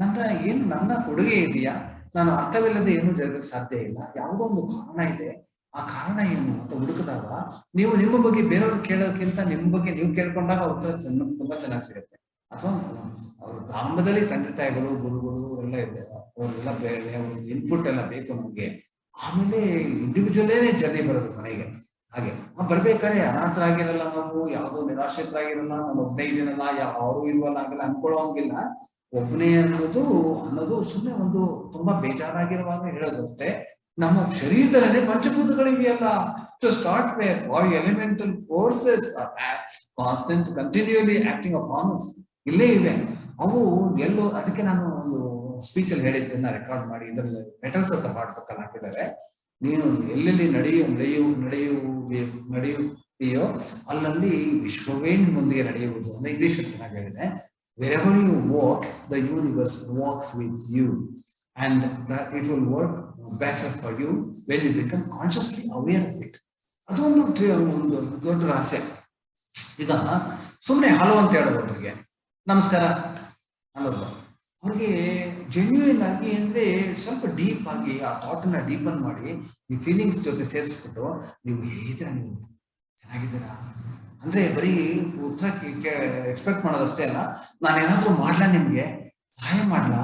ನನ್ನ ಕೊಡುಗೆ ಇದೆಯಾ, ನಾನು ಅರ್ಥವಿಲ್ಲದೆ ಏನು ಜರಗಕ್ಕೆ ಸಾಧ್ಯ ಇಲ್ಲ, ಯಾವುದೋ ಒಂದು ಕಾರಣ ಇದೆ, ಆ ಕಾರಣ ಏನು ಅಂತ ಹುಡುಕಿದಾಗ ನೀವು ನಿಮ್ಮ ಬಗ್ಗೆ ಬೇರೆಯವ್ರು ಕೇಳೋಕ್ಕಿಂತ ನಿಮ್ಮ ಬಗ್ಗೆ ನೀವು ಕೇಳ್ಕೊಂಡಾಗ ಉತ್ತರ ತುಂಬಾ ಚೆನ್ನಾಗಿ ಸಿಗುತ್ತೆ. ಅಥವಾ ಅವ್ರ ಪ್ರಾರಂಭದಲ್ಲಿ ತಂದೆ ತಾಯಿಗಳು, ಗುರುಗಳು ಎಲ್ಲ ಇದೆ, ಅವ್ರಿಗೆಲ್ಲ ಬೇರೆ ಇನ್ಪುಟ್ ಎಲ್ಲ ಬೇಕು ನಮ್ಗೆ. ಆಮೇಲೆ ಇಂಡಿವಿಜುವಲೇ ಜರ್ನಿ ಬರೋದು ಮನೆಗೆ. ಹಾಗೆ ಬರ್ಬೇಕಾದ್ರೆ ಅನಾಥರಾಗಿರಲ್ಲ, ನಾವು ಯಾವುದೋ ನಿರಾಶ್ರಿತರಾಗಿರಲ್ಲ, ನಾನು ಒಬ್ಬನೇ ಇದೀನಲ್ಲ, ಯಾರು ಇಲ್ವಲ್ಲ ಆಗಲ್ಲ ಅನ್ಕೊಳ್ಳೋಂಗಿಲ್ಲ. ಒಬ್ಬನೇ ಅನ್ನೋದು ಸುಮ್ಮನೆ ಒಂದು ತುಂಬಾ ಬೇಜಾರಾಗಿರುವಾಗ ಹೇಳೋದಷ್ಟೇ. ನಮ್ಮ ಶರೀರದಲ್ಲೇ ಪಂಚಭೂತಗಳಿವೆಯಲ್ಲ, to start where for elemental forces constant continually acting upon us ಇಲ್ಲೇ ಇವೆ. ಅವು ಎಲ್ಲೋ, ಅದಕ್ಕೆ ನಾನು ಒಂದು ಸ್ಪೀಚ್ ಅಲ್ಲಿ ಹೇಳಿದ್ದನ್ನ ರೆಕಾರ್ಡ್ ಮಾಡಿ ಇದರಲ್ಲಿ ಮೆಟಲ್ಸ್ ಅಂತ ಹಾಡ್ಬೇಕಲ್ಲ ಹಾಕಿದ್ದಾರೆ. ನೀನು ಎಲ್ಲೆಲ್ಲಿ ನಡೆಯುತ್ತೀಯೋ ಅಲ್ಲಲ್ಲಿ ವಿಶ್ವವೇ ನಿಮ್ಮೊಂದಿಗೆ ನಡೆಯುವುದು ಅಂತ ಇಂಗ್ಲಿಷ್ ಚೆನ್ನಾಗಿ ಹೇಳಿದೆ. Wherever you walk, the universe walks with you, and that it will work better for you when you become consciously aware of it. ಅದೊಂದು ದೊಡ್ಡ ರಹಸ್ಯ. ಈಗ ಸುಮ್ಮನೆ ಹಲೋ ಅಂತ ಹೇಳೋದ್ರಿಗೆ ನಮಸ್ಕಾರ ಅನ್ನೋದು, ಅವ್ರಿಗೆ ಜೆನ್ಯೂನ್ ಆಗಿ ಅಂದ್ರೆ ಸ್ವಲ್ಪ ಡೀಪ್ ಆಗಿ ಆ ಥಾಟ್ ಅನ್ನ ಡೀಪನ್ ಮಾಡಿ ಈ ಫೀಲಿಂಗ್ಸ್ ಜೊತೆ ಸೇರಿಸ್ಬಿಟ್ಟು, ನೀವು ಹೇಗಿದ್ದೀರಾ, ನೀವು ಚೆನ್ನಾಗಿದ್ದೀರಾ ಅಂದ್ರೆ ಬರೀ ಉತ್ತರ ಎಕ್ಸ್ಪೆಕ್ಟ್ ಮಾಡೋದಷ್ಟೇ ಅಲ್ಲ, ನಾನೇನಾದ್ರೂ ಮಾಡ್ಲಾ, ನಿಮ್ಗೆ ಸಹಾಯ ಮಾಡ್ಲಾ,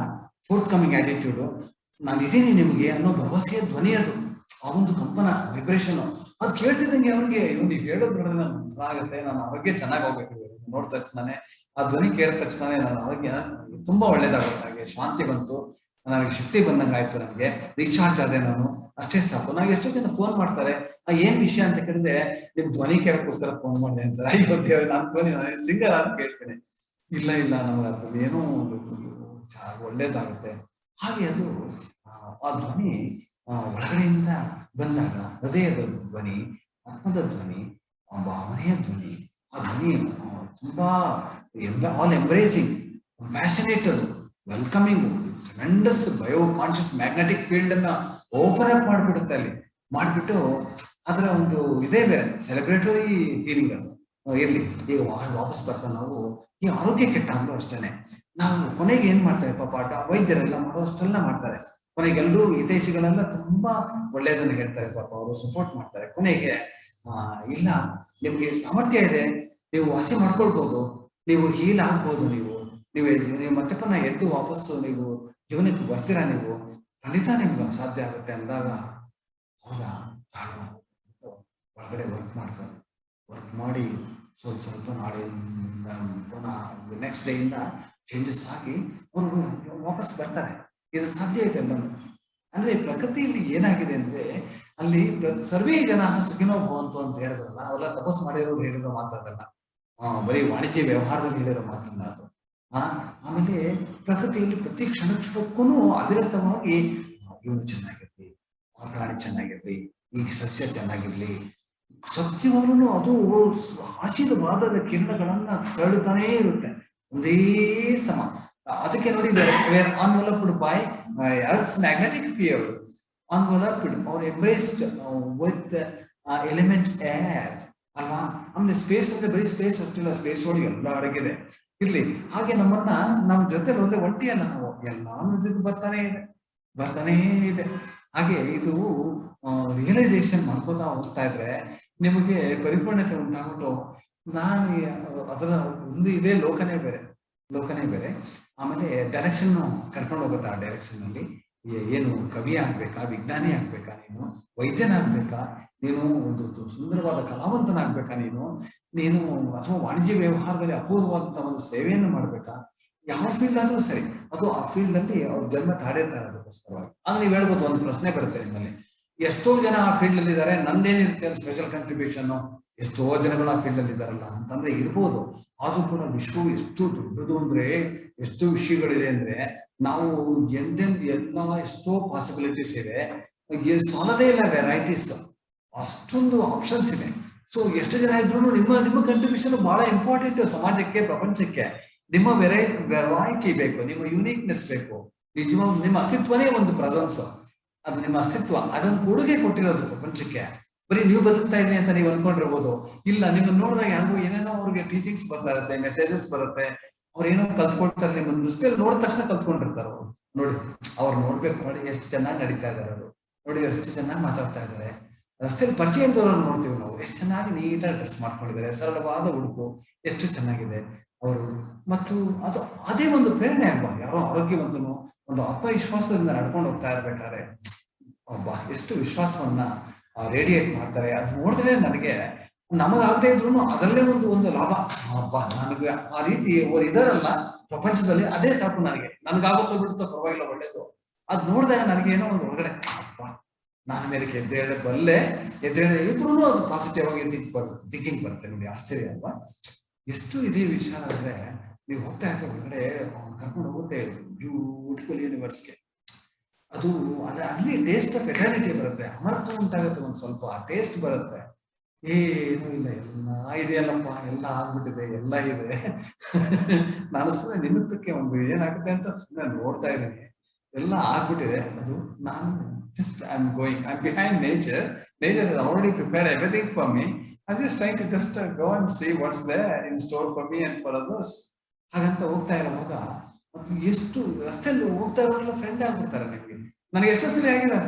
ಫೋರ್ತ್ ಕಮಿಂಗ್ ಆಟಿಟ್ಯೂಡ್, ನಾನು ಇದೀನಿ ನಿಮ್ಗೆ ಅನ್ನೋ ಭರವಸೆಯ ಧ್ವನಿ ಅದು. ಆ ಒಂದು ಕಂಪನ ವೈಬ್ರೇಷನ್ ಅದು ಕೇಳ್ತಿದ್ದಂಗೆ ಅವ್ರಿಗೆ ಇವ್ನು ಹೇಳೋದ್ ನೋಡಿದ್ರೆ ನನ್ ಉತ್ತರ ಆಗುತ್ತೆ, ನಾನು ಆರೋಗ್ಯ ಚೆನ್ನಾಗಿ ಹೋಗ್ಬೇಕು. ನೋಡಿದ ತಕ್ಷಣನೇ ಆ ಧ್ವನಿ ಕೇಳಿದ ತಕ್ಷಣನೇ ನನ್ನ ಆರೋಗ್ಯ ತುಂಬಾ ಒಳ್ಳೇದಾಗುತ್ತೆ. ಹಾಗೆ ಶಾಂತಿ ಬಂತು, ನನಗೆ ಶಕ್ತಿ ಬಂದಂಗೆ ಆಯ್ತು, ನನಗೆ ರೀಚಾರ್ಜ್ ಆದೆ ನಾನು. ಅಷ್ಟೇ ಸಾಕು. ನನಗೆ ಎಷ್ಟೋ ಜನ ಫೋನ್ ಮಾಡ್ತಾರೆ, ಏನ್ ವಿಷಯ ಅಂತ ಕೇಳಿದ್ರೆ, ನಿಮ್ ಧ್ವನಿ ಕೇಳಕ್ಕೋಸ್ಕರ ಫೋನ್ ಮಾಡಿದೆ ಅಂತಾರೆ. ಅಯ್ಯೋ ದೇವ್ರ, ನಾನು ಧ್ವನಿ ಸಿಂಗರ್ ಅಂತ ಕೇಳ್ತೇನೆ. ಇಲ್ಲ ನಮ್ಗೆ ಅದು ಏನೋ ಒಳ್ಳೇದಾಗುತ್ತೆ. ಹಾಗೆ ಅದು ಆ ಧ್ವನಿ ಒಳಗಡೆಯಿಂದ ಬಂದಾಗ, ಹೃದಯದ ಧ್ವನಿ, ಆತ್ಮದ ಧ್ವನಿ, ಭಾವನೆಯ ಧ್ವನಿ, ಆ ಧ್ವನಿ ತುಂಬಾ ಆಲ್ ಎಂಬ್ರೇಸಿಂಗ್, ಪ್ಯಾಷನೇಟ್, ಅದು welcoming, tremendous bio conscious magnetic field ಅನ್ನ ಓಪನ್ ಅಪ್ ಮಾಡ್ಬಿಡುತ್ತೆ. ಅಲ್ಲಿ ಮಾಡ್ಬಿಟ್ಟು ಅದರ ಒಂದು ಇದೇ ಬೇರೆ ಸೆಲೆಬ್ರೇಟರಿ ಫೀಲಿಂಗ್ ಅದು ಇರ್ಲಿ. ಈಗ ವಾಪಸ್ ಬರ್ತಾ ನಾವು ಈ ಆರೋಗ್ಯ ಕೆಟ್ಟಾಗ್ಲೂ ಅಷ್ಟೇನೆ, ನಾವು ಕೊನೆಗೆ ಏನ್ ಮಾಡ್ತಾರೆ ಪಾಪ ವೈದ್ಯರೆಲ್ಲ ಮಾಡೋಷ್ಟೆಲ್ಲ ಮಾಡ್ತಾರೆ. ಕೊನೆಗೆ ಎಲ್ಲರೂ ಹಿತೈಷಿಗಳೆಲ್ಲ ತುಂಬಾ ಒಳ್ಳೇದನ್ನ ಹೇಳ್ತಾರೆ, ಪಾಪ ಅವರು ಸಪೋರ್ಟ್ ಮಾಡ್ತಾರೆ. ಕೊನೆಗೆ ಇಲ್ಲ, ನಿಮ್ಗೆ ಸಾಮರ್ಥ್ಯ ಇದೆ, ನೀವು ವಾಸಿ ಮಾಡ್ಕೊಳ್ಬಹುದು, ನೀವು ಹೀಲ್ ಆಗ್ಬೋದು, ನೀವು ಮತ್ತೆ ಪುನಃ ಎದ್ದು ವಾಪಸ್ಸು ನೀವು ಜೀವನಕ್ಕೆ ಬರ್ತೀರಾ, ನೀವು ಖಂಡಿತ ನಿಮ್ಗೆ ಸಾಧ್ಯ ಆಗುತ್ತೆ ಅಂದಾಗ, ಹೌದಾ ಒಳಗಡೆ ವರ್ಕ್ ಮಾಡ್ತಾರೆ. ವರ್ಕ್ ಮಾಡಿ ಸ್ವಲ್ಪ ನಾಳೆಯಿಂದ ಪುನಃ ನೆಕ್ಸ್ಟ್ ಡೇ ಇಂದ ಚೇಂಜಸ್ ಆಗಿ ಅವರು ವಾಪಸ್ ಬರ್ತಾರೆ. ಇದು ಸಾಧ್ಯ ಇದೆ ಎಲ್ಲರೂ. ಅಂದ್ರೆ ಪ್ರಕೃತಿಯಲ್ಲಿ ಏನಾಗಿದೆ ಅಂದ್ರೆ, ಅಲ್ಲಿ ಸರ್ವೇ ಜನ ಸುಖಿನೋ ಭವಂತು ಅಂತ ಹೇಳಿದ್ರಲ್ಲ, ಅವೆಲ್ಲ ತಪಸ್ ಮಾಡಿರೋರು ಹೇಳಿರೋ ಮಾತಾಡಲ್ಲ. ಬರೀ ವಾಣಿಜ್ಯ ವ್ಯವಹಾರದಲ್ಲಿ ಹೇಳಿರೋ ಮಾತಲ್ಲ ಅದು. ಆಮೇಲೆ ಪ್ರಕೃತಿಯಲ್ಲಿ ಪ್ರತಿ ಕ್ಷಣಕ್ಕೂ ಅವಿರತವಾಗಿ ಇವನು ಚೆನ್ನಾಗಿರ್ಲಿ, ಆ ಪ್ರಾಣಿ ಚೆನ್ನಾಗಿರ್ಲಿ, ಈ ಸಸ್ಯ ಚೆನ್ನಾಗಿರ್ಲಿ, ಸತ್ಯವಾಗ್ಲೂ ಅದು ಆಶೀರ್ವಾದದ ಕಿರಣಗಳನ್ನ ಹರಡುತ್ತಾನೇ ಇರುತ್ತೆ ಒಂದೇ ಸಮ. ಅದಕ್ಕೆ ನೋಡಿ, wear enveloped by Earth's magnetic field, enveloped or embraced with element air ಅಲ್ವಾ. ಆಮೇಲೆ ಸ್ಪೇಸ್ ಅಂದ್ರೆ ಬರೀ ಸ್ಪೇಸ್ ಅಷ್ಟಿಲ್ಲ, ಸ್ಪೇಸ್ ಒಳಗೆ ಎಲ್ಲ ಅಡಗಿದೆ ಇರ್ಲಿ. ಹಾಗೆ ನಮ್ಮನ್ನ ನಮ್ಮ ಜೊತೆ ಹೋದ್ರೆ ಒಂಟಿ ಅಲ್ಲ, ನಾವು ಎಲ್ಲ ಬರ್ತಾನೇ ಇದೆ. ಹಾಗೆ ಇದು ರಿಯಲೈಸೇಷನ್ ಮಾಡ್ಕೋತಾ ಹೋಗ್ತಾ ಇದ್ರೆ ನಿಮಗೆ ಪರಿಪೂರ್ಣತೆ ಉಂಟಾಗ್ಬಿಟ್ಟು ನಾನು ಅದರ ಒಂದು ಇದೇ ಲೋಕನೇ ಬೇರೆ. ಆಮೇಲೆ ಡೈರೆಕ್ಷನ್ ಕರ್ಕೊಂಡು ಹೋಗುತ್ತೆ. ಆ ಡೈರೆಕ್ಷನ್ ಅಲ್ಲಿ ಏನು ಕವಿ ಆಗ್ಬೇಕಾ, ವಿಜ್ಞಾನಿ ಆಗ್ಬೇಕಾ, ನೀನು ವೈದ್ಯನಾಗ್ಬೇಕಾ, ನೀನು ಒಂದು ಸುಂದರವಾದ ಕಲಾವಂತನಾಗ್ಬೇಕಾ, ನೀನು ಅಥವಾ ವಾಣಿಜ್ಯ ವ್ಯವಹಾರದಲ್ಲಿ ಅಪೂರ್ವವಾದಂತ ಒಂದು ಸೇವೆಯನ್ನು ಮಾಡ್ಬೇಕಾ, ಯಾವ ಫೀಲ್ಡ್ ಆದ್ರೂ ಸರಿ, ಅದು ಆ ಫೀಲ್ಡ್ ಅಲ್ಲಿ ಅವ್ರ ಜನ್ಮ ತಾಡಿರ್ತಾರೆ ಅದಕ್ಕೋಸ್ಕರವಾಗಿ. ಆಗ ನೀವು ಹೇಳ್ಬೋದು, ಒಂದು ಪ್ರಶ್ನೆ ಬರುತ್ತೆ ನಿಮ್ಮಲ್ಲಿ, ಎಷ್ಟೋ ಜನ ಆ ಫೀಲ್ಡ್ ಅಲ್ಲಿ ಇದ್ದಾರೆ, ನಂದೇನಿರುತ್ತೆ ಸ್ಪೆಷಲ್ ಕಂಟ್ರಿಬ್ಯೂಷನ್, ಎಷ್ಟೋ ಜನಗಳು ಆ ಫೀಲ್ಡ್ ಅಲ್ಲಿ ಇದ್ದಾರಲ್ಲ ಅಂತಂದ್ರೆ ಇರ್ಬೋದು. ಆದ್ರೂ ಕೂಡ ವಿಶ್ವವು ಎಷ್ಟು ದೊಡ್ಡದು ಅಂದ್ರೆ, ಎಷ್ಟು ವಿಷಯಗಳಿದೆ ಅಂದ್ರೆ, ನಾವು ಎಲ್ಲ ಎಷ್ಟೋ ಪಾಸಿಬಿಲಿಟೀಸ್ ಇದೆ, ಸಾಲದೇ ಇಲ್ಲ ವೆರೈಟೀಸ್, ಅಷ್ಟೊಂದು ಆಪ್ಷನ್ಸ್ ಇದೆ. ಸೊ ಎಷ್ಟು ಜನ ಇದ್ರು ನಿಮ್ಮ ಕಂಟ್ರಿಬ್ಯೂಷನ್ ಬಹಳ ಇಂಪಾರ್ಟೆಂಟ್ ಸಮಾಜಕ್ಕೆ, ಪ್ರಪಂಚಕ್ಕೆ. ನಿಮ್ಮ ವೆರೈಟಿ ಬೇಕು, ನಿಮ್ಮ ಯುನೀಕ್ನೆಸ್ ಬೇಕು. ನಿಜವಾಗ್ ನಿಮ್ಮ ಅಸ್ತಿತ್ವನೇ ಒಂದು ಪ್ರೆಸೆನ್ಸ್, ಅದು ನಿಮ್ಮ ಅಸ್ತಿತ್ವ, ಅದನ್ನು ಕೊಡುಗೆ ಕೊಟ್ಟಿರೋದು ಪ್ರಪಂಚಕ್ಕೆ. ಬರೀ ನೀವು ಬದುಕ್ತಾ ಇದ್ರಿ ಅಂತ ನೀವು ಅನ್ಕೊಂಡಿರ್ಬೋದು, ಇಲ್ಲ ನಿಮ್ಮನ್ನ ನೋಡಿದಾಗ ಯಾರಿಗೂ ಏನೇನೋ ಅವ್ರಿಗೆ ಟೀಚಿಂಗ್ಸ್ ಬರ್ತಾ ಇರುತ್ತೆ, ಮೆಸೇಜಸ್ ಬರುತ್ತೆ, ಅವ್ರು ಏನೋ ಕಲ್ತ್ಕೊಳ್ತಾರೆ, ನಿಮ್ಮ ದೃಷ್ಟಿಯಲ್ಲಿ ನೋಡಿದ ತಕ್ಷಣ ಕಲ್ತ್ಕೊಂಡಿರ್ತಾರೆ ಅವರು. ನೋಡಿ ಅವ್ರು ನೋಡ್ಬೇಕು, ನೋಡಿ ಎಷ್ಟು ಚೆನ್ನಾಗಿ ನಡೀತಾ ಇದಾರೆ ಅವರು, ನೋಡಿ ಎಷ್ಟು ಚೆನ್ನಾಗಿ ಮಾತಾಡ್ತಾ ಇದ್ದಾರೆ. ರಸ್ತೆಯಲ್ಲಿ ಪರಿಚಯ ಇದ್ದವ್ರನ್ನ ನೋಡ್ತೀವಿ ನಾವು, ಎಷ್ಟು ಚೆನ್ನಾಗಿ ನೀಟಾಗಿ ಡ್ರೆಸ್ ಮಾಡ್ಕೊಂಡಿದ್ದಾರೆ, ಸರಳವಾದ ಉಡುಪು ಎಷ್ಟು ಚೆನ್ನಾಗಿದೆ ಅವರು. ಮತ್ತು ಅದು ಅದೇ ಒಂದು ಪ್ರೇರಣೆ ಅಲ್ವಾ. ಯಾರೋ ಆರೋಗ್ಯವಂತನು ಒಂದು ಆತ್ಮವಿಶ್ವಾಸದಿಂದ ನಡ್ಕೊಂಡು ಹೋಗ್ತಾ ಇರ್ಬೇಕಾದ್ರೆ ಒಬ್ಬ ಎಷ್ಟು ವಿಶ್ವಾಸವನ್ನ ರೇಡಿಯೇಟ್ ಮಾಡ್ತಾರೆ. ಅದು ನೋಡಿದ್ರೆ ನನಗೆ ನಮಗಾಗದೇ ಇದ್ರು ಅದರಲ್ಲೇ ಒಂದು ಲಾಭ. ನನಗೆ ಆ ರೀತಿ ಅವ್ರು ಇದಾರಲ್ಲ ಪ್ರಪಂಚದಲ್ಲಿ, ಅದೇ ಸಾಕು ನನಗೆ. ನನ್ಗಾಗುತ್ತೋ ಬಿಡುತ್ತೋ ಪರವಾಗಿಲ್ಲ, ಒಳ್ಳೇದು. ಅದ್ ನೋಡಿದಾಗ ನನಗೆ ಏನೋ ಒಂದು ಹೊರಗಡೆ ನಾನು ಮೇಲೆ ಎದ್ದೇಳಬಲ್ಲೆ, ಇದ್ರೂ ಅದು ಪಾಸಿಟಿವ್ ಆಗಿ ಥಿಂಕಿಂಗ್ ಬರುತ್ತೆ. ನೋಡಿ ಆಶ್ಚರ್ಯ ಅಲ್ವಾ, ಎಷ್ಟು ಇದೇ ವಿಚಾರ ಅಂದ್ರೆ ನೀವು ಹೋಗ್ತಾ ಇದ್ರೆ ಹೊರಗಡೆ ಕರ್ಕೊಂಡು ಹೋಗುತ್ತೆ ಬ್ಯೂಟಿಫುಲ್ ಯೂನಿವರ್ಸ್ಗೆ. ಅದು ಅಲ್ಲಿ ಟೇಸ್ಟ್ ಆಫ್ ಎಟರ್ನಿಟಿ ಬರುತ್ತೆ, ಅಮರತ್ವ ಉಂಟಾಗುತ್ತೆ, ಒಂದ್ ಸ್ವಲ್ಪ ಟೇಸ್ಟ್ ಬರುತ್ತೆ. ಏನೂ ಇಲ್ಲ, ಎಲ್ಲ ಇದೆಯಲ್ಲಪ್ಪ, ಎಲ್ಲ ಆಗ್ಬಿಟ್ಟಿದೆ, ಎಲ್ಲ ಇದೆ. ನಾನು ಸುಮ್ಮನೆ ನಿಮಿತ್ತಕ್ಕೆ ಒಂದು ಏನಾಗುತ್ತೆ ಅಂತ ಸುಮ್ಮನೆ ನೋಡ್ತಾ ಇದ್ದೀನಿ, ಎಲ್ಲ ಆಗ್ಬಿಟ್ಟಿದೆ. ಅದು ನಾನು just I'm behind nature. Nature has already prepared everything for me. I'm just trying to just go and see what's there in store for me and for others. ಹಾಗಂತ ಹೋಗ್ತಾ ಇರುವಾಗ ಎಷ್ಟು ರಸ್ತೆಯಲ್ಲಿ ಹೋಗ್ತಾ ಇರೋಲ್ಲ ಫ್ರೆಂಡ್ ಆಗ್ಬಿಡ್ತಾರೆ ನಿಮ್ಗೆ. ನನಗೆ ಎಷ್ಟೋ ಸರಿ ಆಗಿದೆ,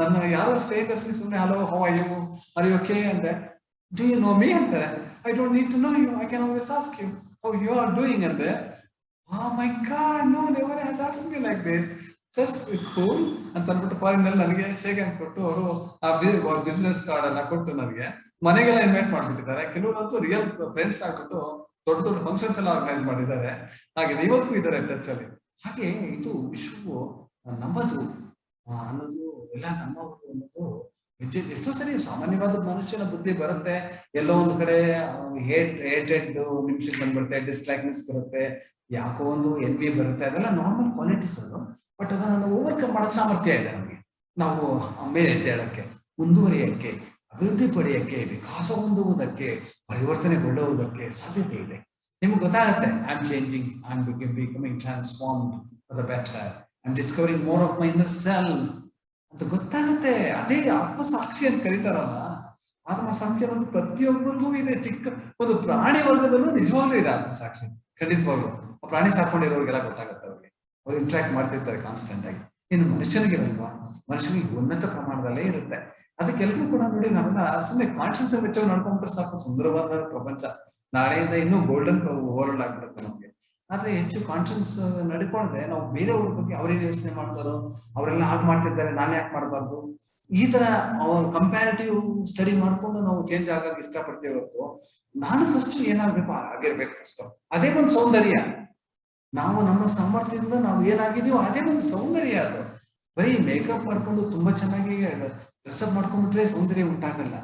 ನನ್ನ ಯಾರೋ ಸ್ನೇಹಿತರು ಸುಮ್ಮನೆ hello how are you, are you okay ಅಂದೆ, ಡು ಯು ನೋ ಮೀ ಅಂತಾರೆ. I don't need to know you, I can always ask you how you are doing ಅಂದೆ. My god, no never has asked me like this. Just cool ಅಂತ ಅಂದ್ಬಿಟ್ಟು ಫಾರಿನಲ್ಲಿ ನನಗೆ shake hand ಕೊಟ್ಟು ಅವರು ಆ business card ಎಲ್ಲ ಕೊಟ್ಟು ನನಗೆ ಮನೆಗೆಲ್ಲ ಇನ್ವೈಟ್ ಮಾಡ್ಬಿಟ್ಟಿದ್ದಾರೆ. ಕೆಲವರಂತೂ ರಿಯಲ್ ಫ್ರೆಂಡ್ಸ್ ಆಗ್ಬಿಟ್ಟು ದೊಡ್ಡ ದೊಡ್ಡ ಫಂಕ್ಷನ್ಸ್ ಎಲ್ಲ ಆರ್ಗನೈಸ್ ಮಾಡಿದ್ದಾರೆ. ಹಾಗೆ ಇವತ್ತಿಗೂ ಇದ್ದಾರೆ ಟಚ್ ಅಲ್ಲಿ. ಹಾಗೆ ಇದು ವಿಶ್ವವು ನಮ್ಮದು ಅನ್ನೋದು ಎಲ್ಲ ನಮ್ಮವರು ಅನ್ನೋದು ಎಷ್ಟೋ ಸರಿ ಸಾಮಾನ್ಯವಾದ ಮನುಷ್ಯನ ಬುದ್ಧಿ ಬರುತ್ತೆ. ಎಲ್ಲೋ ಒಂದು ಕಡೆ ಹೇಟೆಡ್ ನಿಮಿಷಕ್ಕೆ ಬಂದ್ಬಿಡುತ್ತೆ, ಡಿಸ್ಲೈಕ್ನೆಸ್ ಬರುತ್ತೆ, ಯಾಕೋ ಒಂದು ಎನ್ವಿ ಬರುತ್ತೆ, ಅದೆಲ್ಲ ನಾರ್ಮಲ್ ಕ್ವಾಲಿಟೀಸ್ ಅದು. ಬಟ್ ಅದನ್ನ ಓವರ್ಕಮ್ ಮಾಡೋ ಸಾಮರ್ಥ್ಯ ಇದೆ ನಮಗೆ. ನಾವು ಮೇಲೆ ಎದ್ದೇಳಕ್ಕೆ, ಮುಂದುವರಿಯಕ್ಕೆ, ಅಭಿವೃದ್ಧಿ ಪಡೆಯಕ್ಕೆ, ವಿಕಾಸ ಹೊಂದುವುದಕ್ಕೆ, ಪರಿವರ್ತನೆಗೊಳ್ಳುವುದಕ್ಕೆ ಸಾಧ್ಯತೆ ಇದೆ. ನಿಮ್ಗೆ ಗೊತ್ತಾಗುತ್ತೆ, I am changing, I am becoming transformed for the better, I am discovering more of my inner self ಅಂತ ಗೊತ್ತಾಗುತ್ತೆ. ಅದೇ ಆತ್ಮಸಾಕ್ಷಿ ಅಂತ ಕರೀತಾರಲ್ಲ, ಆತ್ಮಸಾಕ್ಷಿ ಅನ್ನೋದು ಪ್ರತಿಯೊಬ್ಬರಿಗೂ ಇದೆ. ಚಿಕ್ಕ ಒಂದು ಪ್ರಾಣಿ ವರ್ಗದಲ್ಲೂ ನಿಜವಾಗ್ಲೂ ಇದೆ ಆತ್ಮಸಾಕ್ಷಿ, ಖಂಡಿತವಾಗ್ಲು. ಪ್ರಾಣಿ ಸಾಕೊಂಡಿರೋರಿಗೆಲ್ಲ ಗೊತ್ತಾಗುತ್ತೆ, ಅವ್ರು ಇಂಟ್ರಾಕ್ಟ್ ಮಾಡ್ತಿರ್ತಾರೆ ಕಾನ್ಸ್ಟೆಂಟ್ ಆಗಿ. ಇನ್ನು ಮನುಷ್ಯನಿಗಿರಲ್ವಾ, ಮನುಷ್ಯನಿಗೆ ಉನ್ನತ ಪ್ರಮಾಣದಲ್ಲೇ ಇರುತ್ತೆ. ಅದಕ್ಕೆಲ್ಲರೂ ಕೂಡ ನೋಡಿ, ನಾವೆಲ್ಲ ಸುಮ್ಮನೆ ಕಾನ್ಶಿಯನ್ಸ್ ವೆಚ್ಚ ನಡ್ಕೊಂಡ್ರೆ ಸಾಕು, ಸುಂದರವಾದ ಪ್ರಪಂಚ ನಾಳೆಯಿಂದ ಇನ್ನೂ ಗೋಲ್ಡನ್ ವರ್ಲ್ಡ್ ಆಗ್ಬಿಡುತ್ತೆ ನಮ್ಗೆ. ಆದ್ರೆ ಹೆಚ್ಚು ಕಾನ್ಶಿಯನ್ಸ್ ನಡ್ಕೊಂಡ್ರೆ ನಾವು ಬೇರೆಯವ್ರ ಬಗ್ಗೆ ಅವ್ರೇನು ಯೋಚನೆ ಮಾಡ್ತಾರೋ, ಅವರೆಲ್ಲ ಹಾಗೆ ಮಾಡ್ತಿದ್ದಾರೆ, ನಾನು ಯಾಕೆ ಮಾಡಬಾರ್ದು, ಈ ತರ ಕಂಪ್ಯಾರಿಟಿವ್ ಸ್ಟಡಿ ಮಾಡ್ಕೊಂಡು ನಾವು ಚೇಂಜ್ ಆಗಕ್ಕೆ ಇಷ್ಟಪಡ್ತೀವಿ ಹೊರತು ನಾನು ಫಸ್ಟ್ ಏನಾಗ್ಬೇಕು ಆಗಿರ್ಬೇಕು ಫಸ್ಟ್. ಅದೇ ಒಂದು ಸೌಂದರ್ಯ. ನಾವು ನಮ್ಮ ಸಾಮರ್ಥ್ಯದಿಂದ ನಾವು ಏನಾಗಿದೀವೋ ಅದೇ ಒಂದು ಸೌಂದರ್ಯ. ಅದು ಬರೀ ಮೇಕಪ್ ಮಾಡ್ಕೊಂಡು ತುಂಬಾ ಚೆನ್ನಾಗಿ ಡ್ರೆಸ್ ಅಪ್ ಮಾಡ್ಕೊಂಡ್ಬಿಟ್ರೆ ಸೌಂದರ್ಯ ಉಂಟಾಗಲ್ಲ.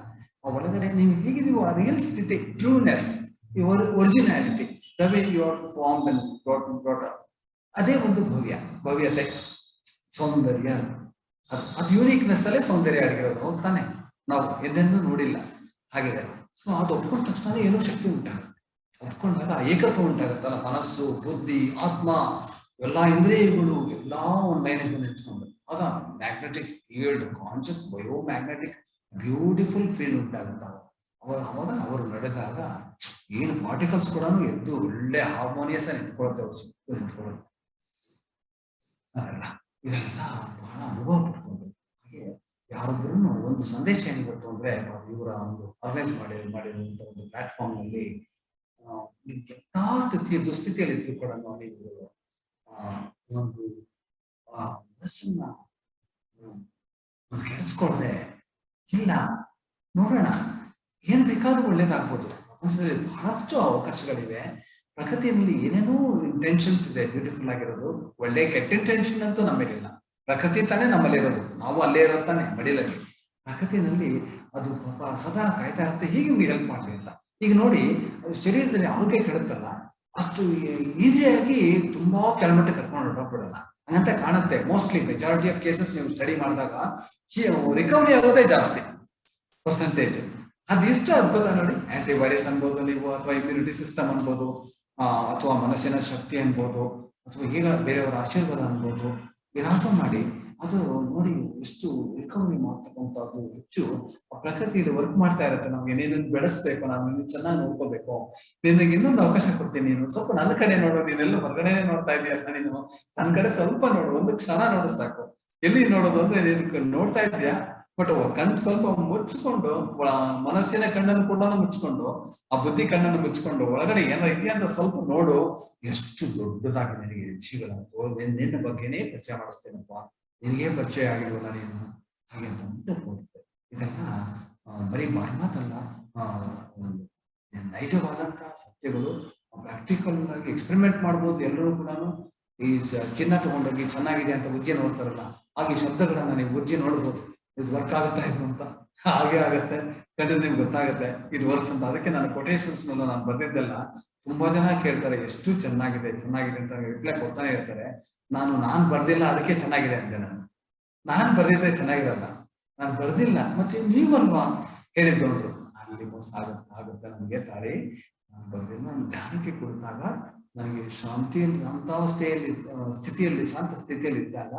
ಆ ಒಳಗಡೆ ನೀವು ಹೇಗಿದೀವೋ ಆ ರಿಯಲ್ ಸ್ಥಿತಿ, ಟ್ರೂನೆಸ್, ಈ originality, the way you are form and brought up, ಅದೇ ಒಂದು ಭವ್ಯತೆ, ಸೌಂದರ್ಯ. ಅದು ಯೂನಿಕ್ನೆಸ್ ಅಲ್ಲೇ ಸೌಂದರ್ಯ ಆಗಿರೋದು, ಹೌದ್ ತಾನೆ? ನಾವು ಎಂದೆಂದೂ ನೋಡಿಲ್ಲ ಹಾಗಿದೆ. ಸೊ ಅದು ಒಪ್ಕೊಂಡ ತಕ್ಷಣ ಏನೋ ಶಕ್ತಿ ಉಂಟಾಗುತ್ತೆ. ಒಪ್ಕೊಂಡಾಗ ಏಕತ್ವ ಉಂಟಾಗುತ್ತಲ್ಲ, ಮನಸ್ಸು, ಬುದ್ಧಿ, ಆತ್ಮ, ಎಲ್ಲಾ ಇಂದ್ರಿಯಗಳು ಎಲ್ಲಾ ಒಂದು ಲೈನಲ್ಲಿ ನಿಂತ್ಕೊಂಡು, ಆಗ magnetic field, conscious bio magnetic beautiful field ಉಂಟಾಗುತ್ತೆ. ಅವಾಗ ಅವರು ನಡೆದಾಗ ಏನು ಪಾರ್ಟಿಕಲ್ಸ್ ಕೂಡ ಎದ್ದು ಒಳ್ಳೆ ಹಾರ್ಮೋನಿಯಸ್ ಆಗಿ ನಿಂತ್ಕೊಳುತ್ತೆ, ಅವ್ರು ಸುತ್ತ ನಿಂತ್ಕೊಳ್ಳುತ್ತೆ. ಅದಲ್ಲ, ಇದೆಲ್ಲ ಬಹಳ ಅನುಭವ ಪಡ್ಕೊಂಡು. ಹಾಗೆ ಯಾರೊಬ್ಬರು ಒಂದು ಸಂದೇಶ ಏನಿತ್ತು ಅಂದ್ರೆ, ಇವರ ಒಂದು ಆರ್ಗನೈಸ್ ಮಾಡಿರುವಂತ ಒಂದು ಪ್ಲಾಟ್ಫಾರ್ಮ್ ನಲ್ಲಿ ಎಲ್ಲಾ ದುಸ್ಥಿತಿಯಲ್ಲಿ ಇದ್ದು ಕೂಡ ನೀವು ಒಂದು ಮನಸ್ಸನ್ನ ಒಂದು ಕೆಡಿಸ್ಕೊಳ್ದೆ, ಇಲ್ಲ ನೋಡೋಣ ಏನ್ ಬೇಕಾದ್ರೂ ಒಳ್ಳೇದಾಗ್ಬೋದು, ಪ್ರಪಂಚದಲ್ಲಿ ಬಹಳಷ್ಟು ಅವಕಾಶಗಳಿವೆ, ಪ್ರಕೃತಿಯಲ್ಲಿ ಏನೇನೋ ಇಂಟೆನ್ಷನ್ಸ್ ಇದೆ, ಬ್ಯೂಟಿಫುಲ್ ಆಗಿರೋದು. ಒಳ್ಳೆ ಕೆಟ್ಟ ಇಂಟೆನ್ಷನ್ ಅಂತೂ ನಮ್ಮಲ್ಲಿಲ್ಲ, ಪ್ರಕೃತಿ ತಾನೇ ನಮ್ಮಲ್ಲಿರೋದು, ನಾವು ಅಲ್ಲೇ ಇರೋ ತಾನೆ ಮಡಿಲಲ್ಲಿ. ಪ್ರಕೃತಿನಲ್ಲಿ ಅದು ಪಾಪ ಸದಾ ಕಾಯ್ತಾ ಇರುತ್ತೆ, ಹೀಗೆ ನಿಮ್ಗೆ ಹೆಲ್ಪ್ ಮಾಡ್ಲಿ ಅಂತ. ಈಗ ನೋಡಿ, ಶರೀರದಲ್ಲಿ ಆರೋಗ್ಯ ಕೆಡುತ್ತಲ್ಲ, ಅಷ್ಟು ಈಸಿಯಾಗಿ ತುಂಬಾ ಕೆಳಮಟ್ಟ ಕರ್ಕೊಂಡು ಹೊರಬಿಡಲ್ಲ, ಹಂಗಂತ ಕಾಣುತ್ತೆ. ಮೋಸ್ಟ್ಲಿ ಮೆಜಾರಿಟಿ ಆಫ್ ಕೇಸಸ್ ನೀವು ಸ್ಟಡಿ ಮಾಡಿದಾಗ ರಿಕವರಿ ಆಗೋದೇ ಜಾಸ್ತಿ ಪರ್ಸೆಂಟೇಜ್. ಅದೆಷ್ಟು ಅದ್ಭುತ ನೋಡಿ. ಆಂಟಿಬಾಡೀಸ್ ಅನ್ಬೋದು ನೀವು, ಅಥವಾ ಇಮ್ಯುನಿಟಿ ಸಿಸ್ಟಮ್ ಅನ್ಬೋದು, ಅಥವಾ ಮನಸ್ಸಿನ ಶಕ್ತಿ ಅನ್ಬೋದು, ಅಥವಾ ಈಗ ಬೇರೆಯವರ ಆಶೀರ್ವಾದ ಅನ್ಬೋದು, ಏನಾದ್ರೂ ಮಾಡಿ ಅದು ನೋಡಿ ಎಷ್ಟು ರಿಕವರಿ ಮಾಡ್ತಕ್ಕಂಥದ್ದು ಹೆಚ್ಚು ಪ್ರಕೃತಿಯಲ್ಲಿ ವರ್ಕ್ ಮಾಡ್ತಾ ಇರುತ್ತೆ. ನಾವು ಏನೇನು ಬೆಳೆಸ್ಬೇಕು, ನಾವು ಇನ್ನು ಚೆನ್ನಾಗಿ ನೋಡ್ಕೋಬೇಕು, ನಿನಗೆ ಇನ್ನೊಂದು ಅವಕಾಶ ಕೊಡ್ತೀನಿ, ನೀನು ಸ್ವಲ್ಪ ನನ್ನ ಕಡೆ ನೋಡು, ನೀನೆಲ್ಲ ಹೊರಗಡೆ ನೋಡ್ತಾ ಇದೀಯ, ನೀನು ನನ್ನ ಕಡೆ ಸ್ವಲ್ಪ ನೋಡು, ಒಂದು ಕ್ಷಣ ನೋಡು ಸಾಕು. ಎಲ್ಲಿ ನೋಡೋದು ಅಂದ್ರೆ ನೀನು ನೋಡ್ತಾ ಇದೀಯಾ, ಬಟ್ ಕಣ್ಣು ಸ್ವಲ್ಪ ಮುಚ್ಕೊಂಡು, ಮನಸ್ಸಿನ ಕಣ್ಣನ್ನು ಕೂಡ ಮುಚ್ಕೊಂಡು, ಆ ಬುದ್ಧಿ ಕಣ್ಣನ್ನು ಮುಚ್ಕೊಂಡು ಒಳಗಡೆ ಏನೋ ಇದೆಯಾ ಅಂತ ಸ್ವಲ್ಪ ನೋಡು. ಎಷ್ಟು ದೊಡ್ಡದಾಗಿ ನಿನಗೆ ವಿಷಯಗಳಂತೂ ನಿನ್ನ ಬಗ್ಗೆನೇ ಪರಿಚಯ ಮಾಡಿಸ್ತೇನಪ್ಪ, ನಿನಗೆ ಪರಿಚಯ ಆಗಿಲ್ವಲ್ಲ ನೀನು, ಹಾಗೆ ಅಂತ ಹೋಗುತ್ತೆ. ಇದೆಲ್ಲ ಬರೀ ಬಾಯಿ ಮಾತಲ್ಲ, ನೈಜವಾದಂತಹ ಸತ್ಯಗಳು. ಪ್ರಾಕ್ಟಿಕಲ್ ಆಗಿ ಎಕ್ಸ್ಪೆರಿಮೆಂಟ್ ಮಾಡ್ಬೋದು ಎಲ್ಲರೂ ಕೂಡ. ಈ ಚಿನ್ನ ತಗೊಂಡೋಗಿ ಚೆನ್ನಾಗಿದೆ ಅಂತ ಉಜ್ಜಿ ನೋಡ್ತಾರಲ್ಲ, ಹಾಗೆ ಶಬ್ದಗಳನ್ನ ನೀವು ಉಜ್ಜಿ ನೋಡ್ಬೋದು, ಇದು ವರ್ಕ್ ಆಗುತ್ತಾ ಇದು ಅಂತ. ಹಾಗೆ ಆಗತ್ತೆ, ಕಂಡ್ರೆ ನಿಮ್ಗೆ ಗೊತ್ತಾಗುತ್ತೆ ಇದು ವರ್ಕ್ಸ್ ಅಂತ. ಅದಕ್ಕೆ ನಾನು ಕೊಟೇಶನ್ಸ್ ನಾನು ಬರ್ದಿದ್ದೆಲ್ಲ ತುಂಬಾ ಜನ ಕೇಳ್ತಾರೆ, ಎಷ್ಟು ಚೆನ್ನಾಗಿದೆ ಚೆನ್ನಾಗಿದೆ ಅಂತ ರಿಪ್ಲೈ ಕೊಡ್ತಾನೆ ಇರ್ತಾರೆ. ನಾನ್ ಬರ್ದಿಲ್ಲ ಅದಕ್ಕೆ ಚೆನ್ನಾಗಿದೆ ಅಂದೆ. ನಾನ್ ಬರ್ದಿದ್ರೆ ಚೆನ್ನಾಗಿರಲ್ಲ, ನಾನು ಬರ್ದಿಲ್ಲ, ಮತ್ತೆ ನೀವಲ್ವಾ ಹೇಳಿದ್ದು ನೋಡ್ರು, ಅಲ್ಲಿ ಮೋಸ ಆಗುತ್ತೆ ನಮ್ಗೆ ತಾಳಿ. ನಾನು ಬರ್ದಿಲ್ಲ, ನಾನು ಧ್ಯಾನಕ್ಕೆ ಕುಳಿತಾಗ ನನಗೆ ಶಾಂತಿಯಲ್ಲಿ, ಶಾಂತಾವಸ್ಥೆಯಲ್ಲಿ ಸ್ಥಿತಿಯಲ್ಲಿ, ಶಾಂತ ಸ್ಥಿತಿಯಲ್ಲಿ ಇದ್ದಾಗ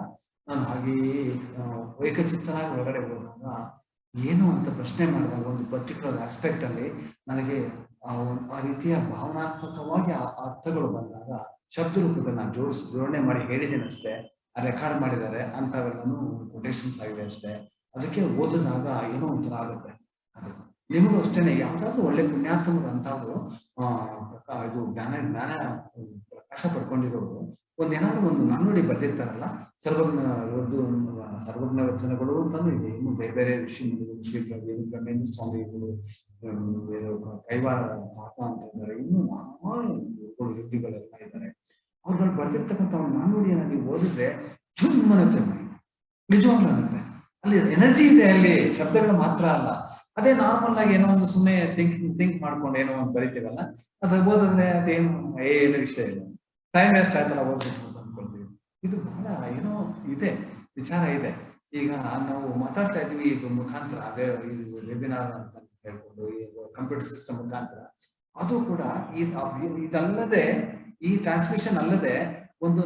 ನಾನು ಹಾಗೆಯೇ ಏಕಚಿತ್ತನಾಗಿ ಹೊರಗಡೆ ಹೋದಾಗ, ಏನು ಅಂತ ಪ್ರಶ್ನೆ ಮಾಡಿದಾಗ ಒಂದು ಪರ್ಟಿಕ್ಯುಲರ್ ಆಸ್ಪೆಕ್ಟ್ ಅಲ್ಲಿ ನನಗೆ ಆ ರೀತಿಯ ಭಾವನಾತ್ಮಕವಾಗಿ ಆ ಅರ್ಥಗಳು ಬಂದಾಗ ಶಬ್ದ ರೂಪದಲ್ಲಿ ನಾನು ಜೋಡಣೆ ಮಾಡಿ ಹೇಳಿದ್ದೇನೆ ಅಷ್ಟೇ. ಆ ರೆಕಾರ್ಡ್ ಮಾಡಿದ್ದಾರೆ ಅಂತವೆಲ್ಲನೂ ಕೊಟೇಶನ್ಸ್ ಆಗಿದೆ ಅಷ್ಟೇ. ಅದಕ್ಕೆ ಓದಿದಾಗ ಏನೋ ಒಂಥರ ಆಗುತ್ತೆ. ಅದು ನಿಮಗೂ ಅಷ್ಟೇನೆ, ಯಾವ್ದಾದ್ರು ಒಳ್ಳೆ ಪುಣ್ಯಾತ್ಮರು ಅಂತವ್ರು ಇದು ಜ್ಞಾನ ಪ್ರಕಾಶ ಪಡ್ಕೊಂಡಿರೋರು ಏನಾದ್ರು ಒಂದು ನಾಣ್ಣುಡಿ ಬರ್ದಿರ್ತಾರಲ್ಲ, ಸರ್ವಜ್ಞ ವಚನಗಳು ಅಂತಾನು ಇದೆ. ಇನ್ನು ಬೇರೆ ಬೇರೆ ಶ್ರೀ ಸ್ವಾಮಿಗಳು, ಕೈವಾರ ಪಾಪ ಅಂತ ಇದ್ದಾರೆ, ಇನ್ನು ಯೋಗಿಗಳೆಲ್ಲ ಇದ್ದಾರೆ. ಅವ್ರುಗಳು ಬರ್ದಿರ್ತಕ್ಕಂಥ ಒಂದು ನಾಣ್ಣುಡಿಯನ್ನ ನೀವು ಓದಿದ್ರೆ ಜುಮ್ಮನತ್ತೆ, ನಿಜವಾಗ್ಲೂ ಅನ್ನತ್ತೆ. ಅಲ್ಲಿ ಎನರ್ಜಿ ಇದೆ, ಅಲ್ಲಿ ಶಬ್ದಗಳು ಮಾತ್ರ ಅಲ್ಲ. ಅದೇ ನಾರ್ಮಲ್ ಆಗಿ ಏನೋ ಒಂದು ಸುಮ್ಮನೆ ಥಿಂಕ್ ಮಾಡ್ಕೊಂಡು ಏನೋ ಒಂದು ಬರಿತೀವಲ್ಲ, ಅದು ಓದಿದ್ರೆ ಅದೇನು ಏನು ವಿಷಯ ಇಲ್ಲ, ಟೈಮ್ ವೇಸ್ಟ್ ಆಯ್ತಲ್ಲ ಓದ್ಬೇಕು ಅಂತ ಅನ್ಕೊಳ್ತೀವಿ. ಇದು ಬಹಳ ಏನೋ ಇದೆ, ವಿಚಾರ ಇದೆ. ಈಗ ನಾವು ಮಾತಾಡ್ತಾ ಇದ್ವಿ ಇದು ಮುಖಾಂತರ, ಅದೇ ವೆಬಿನಾರ್ ಅಂತ ಹೇಳ್ಕೊಂಡು, ಈ ಕಂಪ್ಯೂಟರ್ ಸಿಸ್ಟಮ್ ಮುಖಾಂತರ, ಅದು ಕೂಡ ಇದಲ್ಲದೆ, ಈ ಟ್ರಾನ್ಸ್ಮಿಷನ್ ಅಲ್ಲದೆ ಒಂದು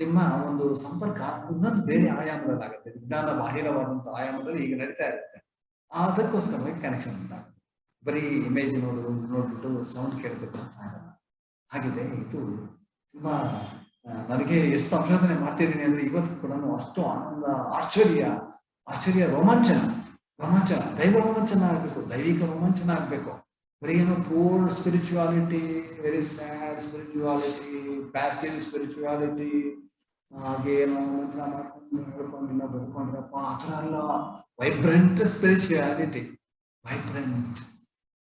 ನಿಮ್ಮ ಒಂದು ಸಂಪರ್ಕ ಇನ್ನೊಂದು ಬೇರೆ ಆಯಾಮದಲ್ಲಾಗುತ್ತೆ, ವಿಜ್ಞಾನ ಬಾಹಿರವಾದಂತಹ ಆಯಾಮದಲ್ಲಿ ಈಗ ನಡೀತಾ ಇರುತ್ತೆ. ಅದಕ್ಕೋಸ್ಕರವಾಗಿ ಕನೆಕ್ಷನ್ ಉಂಟಾಗುತ್ತೆ. ಬರೀ ಇಮೇಜ್ ನೋಡ್ಬಿಟ್ಟು ಸೌಂಡ್ ಕೇಳ್ತಿರ್ತಾ ಇರಲ್ಲ. ಹಾಗಿದೆ ಇದು. ತುಂಬಾ ನನಗೆ ಎಷ್ಟು ಸಂಶೋಧನೆ ಮಾಡ್ತಿದ್ದೀನಿ ಅಂದ್ರೆ ಇವತ್ತು ಕೂಡ ಅಷ್ಟು ಆನಂದ, ಆಶ್ಚರ್ಯ, ರೋಮಾಂಚನ, ದೈವ ರೋಮಾಂಚನ ಆಗ್ಬೇಕು, ದೈವಿಕ ರೋಮಾಂಚನ ಆಗ್ಬೇಕು. ಬರೀ ಏನೋ cold spirituality, very sad spirituality, passive spirituality, ಹಾಗೆ ಏನೋ ಮಂತ್ರ ಮಾಡ್ಕೊಂಡು ಹೇಳ್ಕೊಂಡಿಲ್ಲ ಬರ್ಕೊಂಡ್ರಪ್ಪ, ಆ ಥರ ಅಲ್ಲ. Vibrant spirituality, vibrant,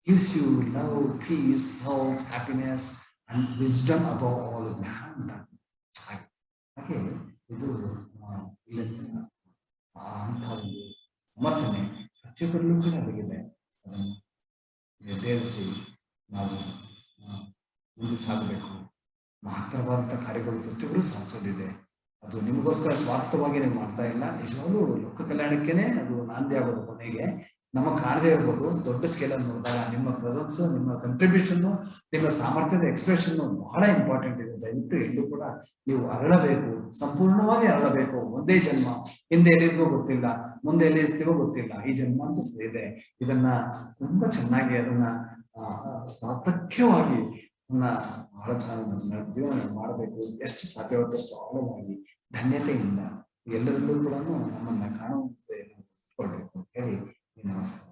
gives you love, peace, health, happiness and wisdom above all. ಹಾಗೆ ಇದು ಅಂತ ಒಂದು ಸಮರ್ಥನೆ ಪ್ರತಿಯೊಬ್ಬರಲ್ಲೂ ಕೂಡ ಆಗಿದೆ. ಅದನ್ನು ನಿರ್ಧರಿಸಿ ನಾವು ಮುಂದೆ ಸಾಗಬೇಕು. ಮಹತ್ತರವಾದಂಥ ಕಾರ್ಯಗಳು ಪ್ರತಿಯೊಬ್ಬರು ಸಾಧಿಸೋದಿದೆ. ಅದು ನಿಮಗೋಸ್ಕರ ಸ್ವಾರ್ಥವಾಗಿ ನೀವು ಮಾಡ್ತಾ ಇಲ್ಲ, ನಿಜವಾಗ್ಲೂ ಲೋಕ ಕಲ್ಯಾಣಕ್ಕೇನೆ ಅದು ನಾಂದಿ ಆಗೋದು. ಕೊನೆಗೆ ನಮಗೆ ಕಾಣದೇ ಇರ್ಬೋದು, ದೊಡ್ಡ ಸ್ಕೇಲಲ್ಲಿ ನೋಡಿದಾಗ ನಿಮ್ಮ ಪ್ರೆಸೆನ್ಸ್, ನಿಮ್ಮ ಕಂಟ್ರಿಬ್ಯೂಷನ್, ನಿಮ್ಮ ಸಾಮರ್ಥ್ಯದ ಎಕ್ಸ್ಪ್ರೆಷನ್ ಬಹಳ ಇಂಪಾರ್ಟೆಂಟ್ ಇದೆ. ದಯವಿಟ್ಟು ಎಲ್ಲೂ ಕೂಡ ನೀವು ಅರಳಬೇಕು, ಸಂಪೂರ್ಣವಾಗಿ ಅರಳಬೇಕು. ಒಂದೇ ಜನ್ಮ, ಹಿಂದೆ ಎಲ್ಲಿರ್ಗೋ ಗೊತ್ತಿಲ್ಲ, ಮುಂದೆ ಎಲ್ಲಿರ್ತೀವೋ ಗೊತ್ತಿಲ್ಲ, ಈ ಜನ್ಮ ಅಂತ ಇದೆ. ಇದನ್ನ ತುಂಬಾ ಚೆನ್ನಾಗಿ ಅದನ್ನ ಸಾರ್ಥಕ್ಯವಾಗಿ ಬಹಳ ಚೆನ್ನಾಗಿ ಜೀವನ ಮಾಡಬೇಕು. ಎಷ್ಟು ಸಾಧ್ಯವಾದಷ್ಟು ಆಳವಾಗಿ ಧನ್ಯತೆಯಿಂದ ಎಲ್ಲರಲ್ಲೂ ಕೂಡ ನಮ್ಮನ್ನ ಕಾಣುವಂತೆ ಕೊಡ್ಬೇಕು ಅಂತ ಹೇಳಿ ನಮಸ್ಕಾರ.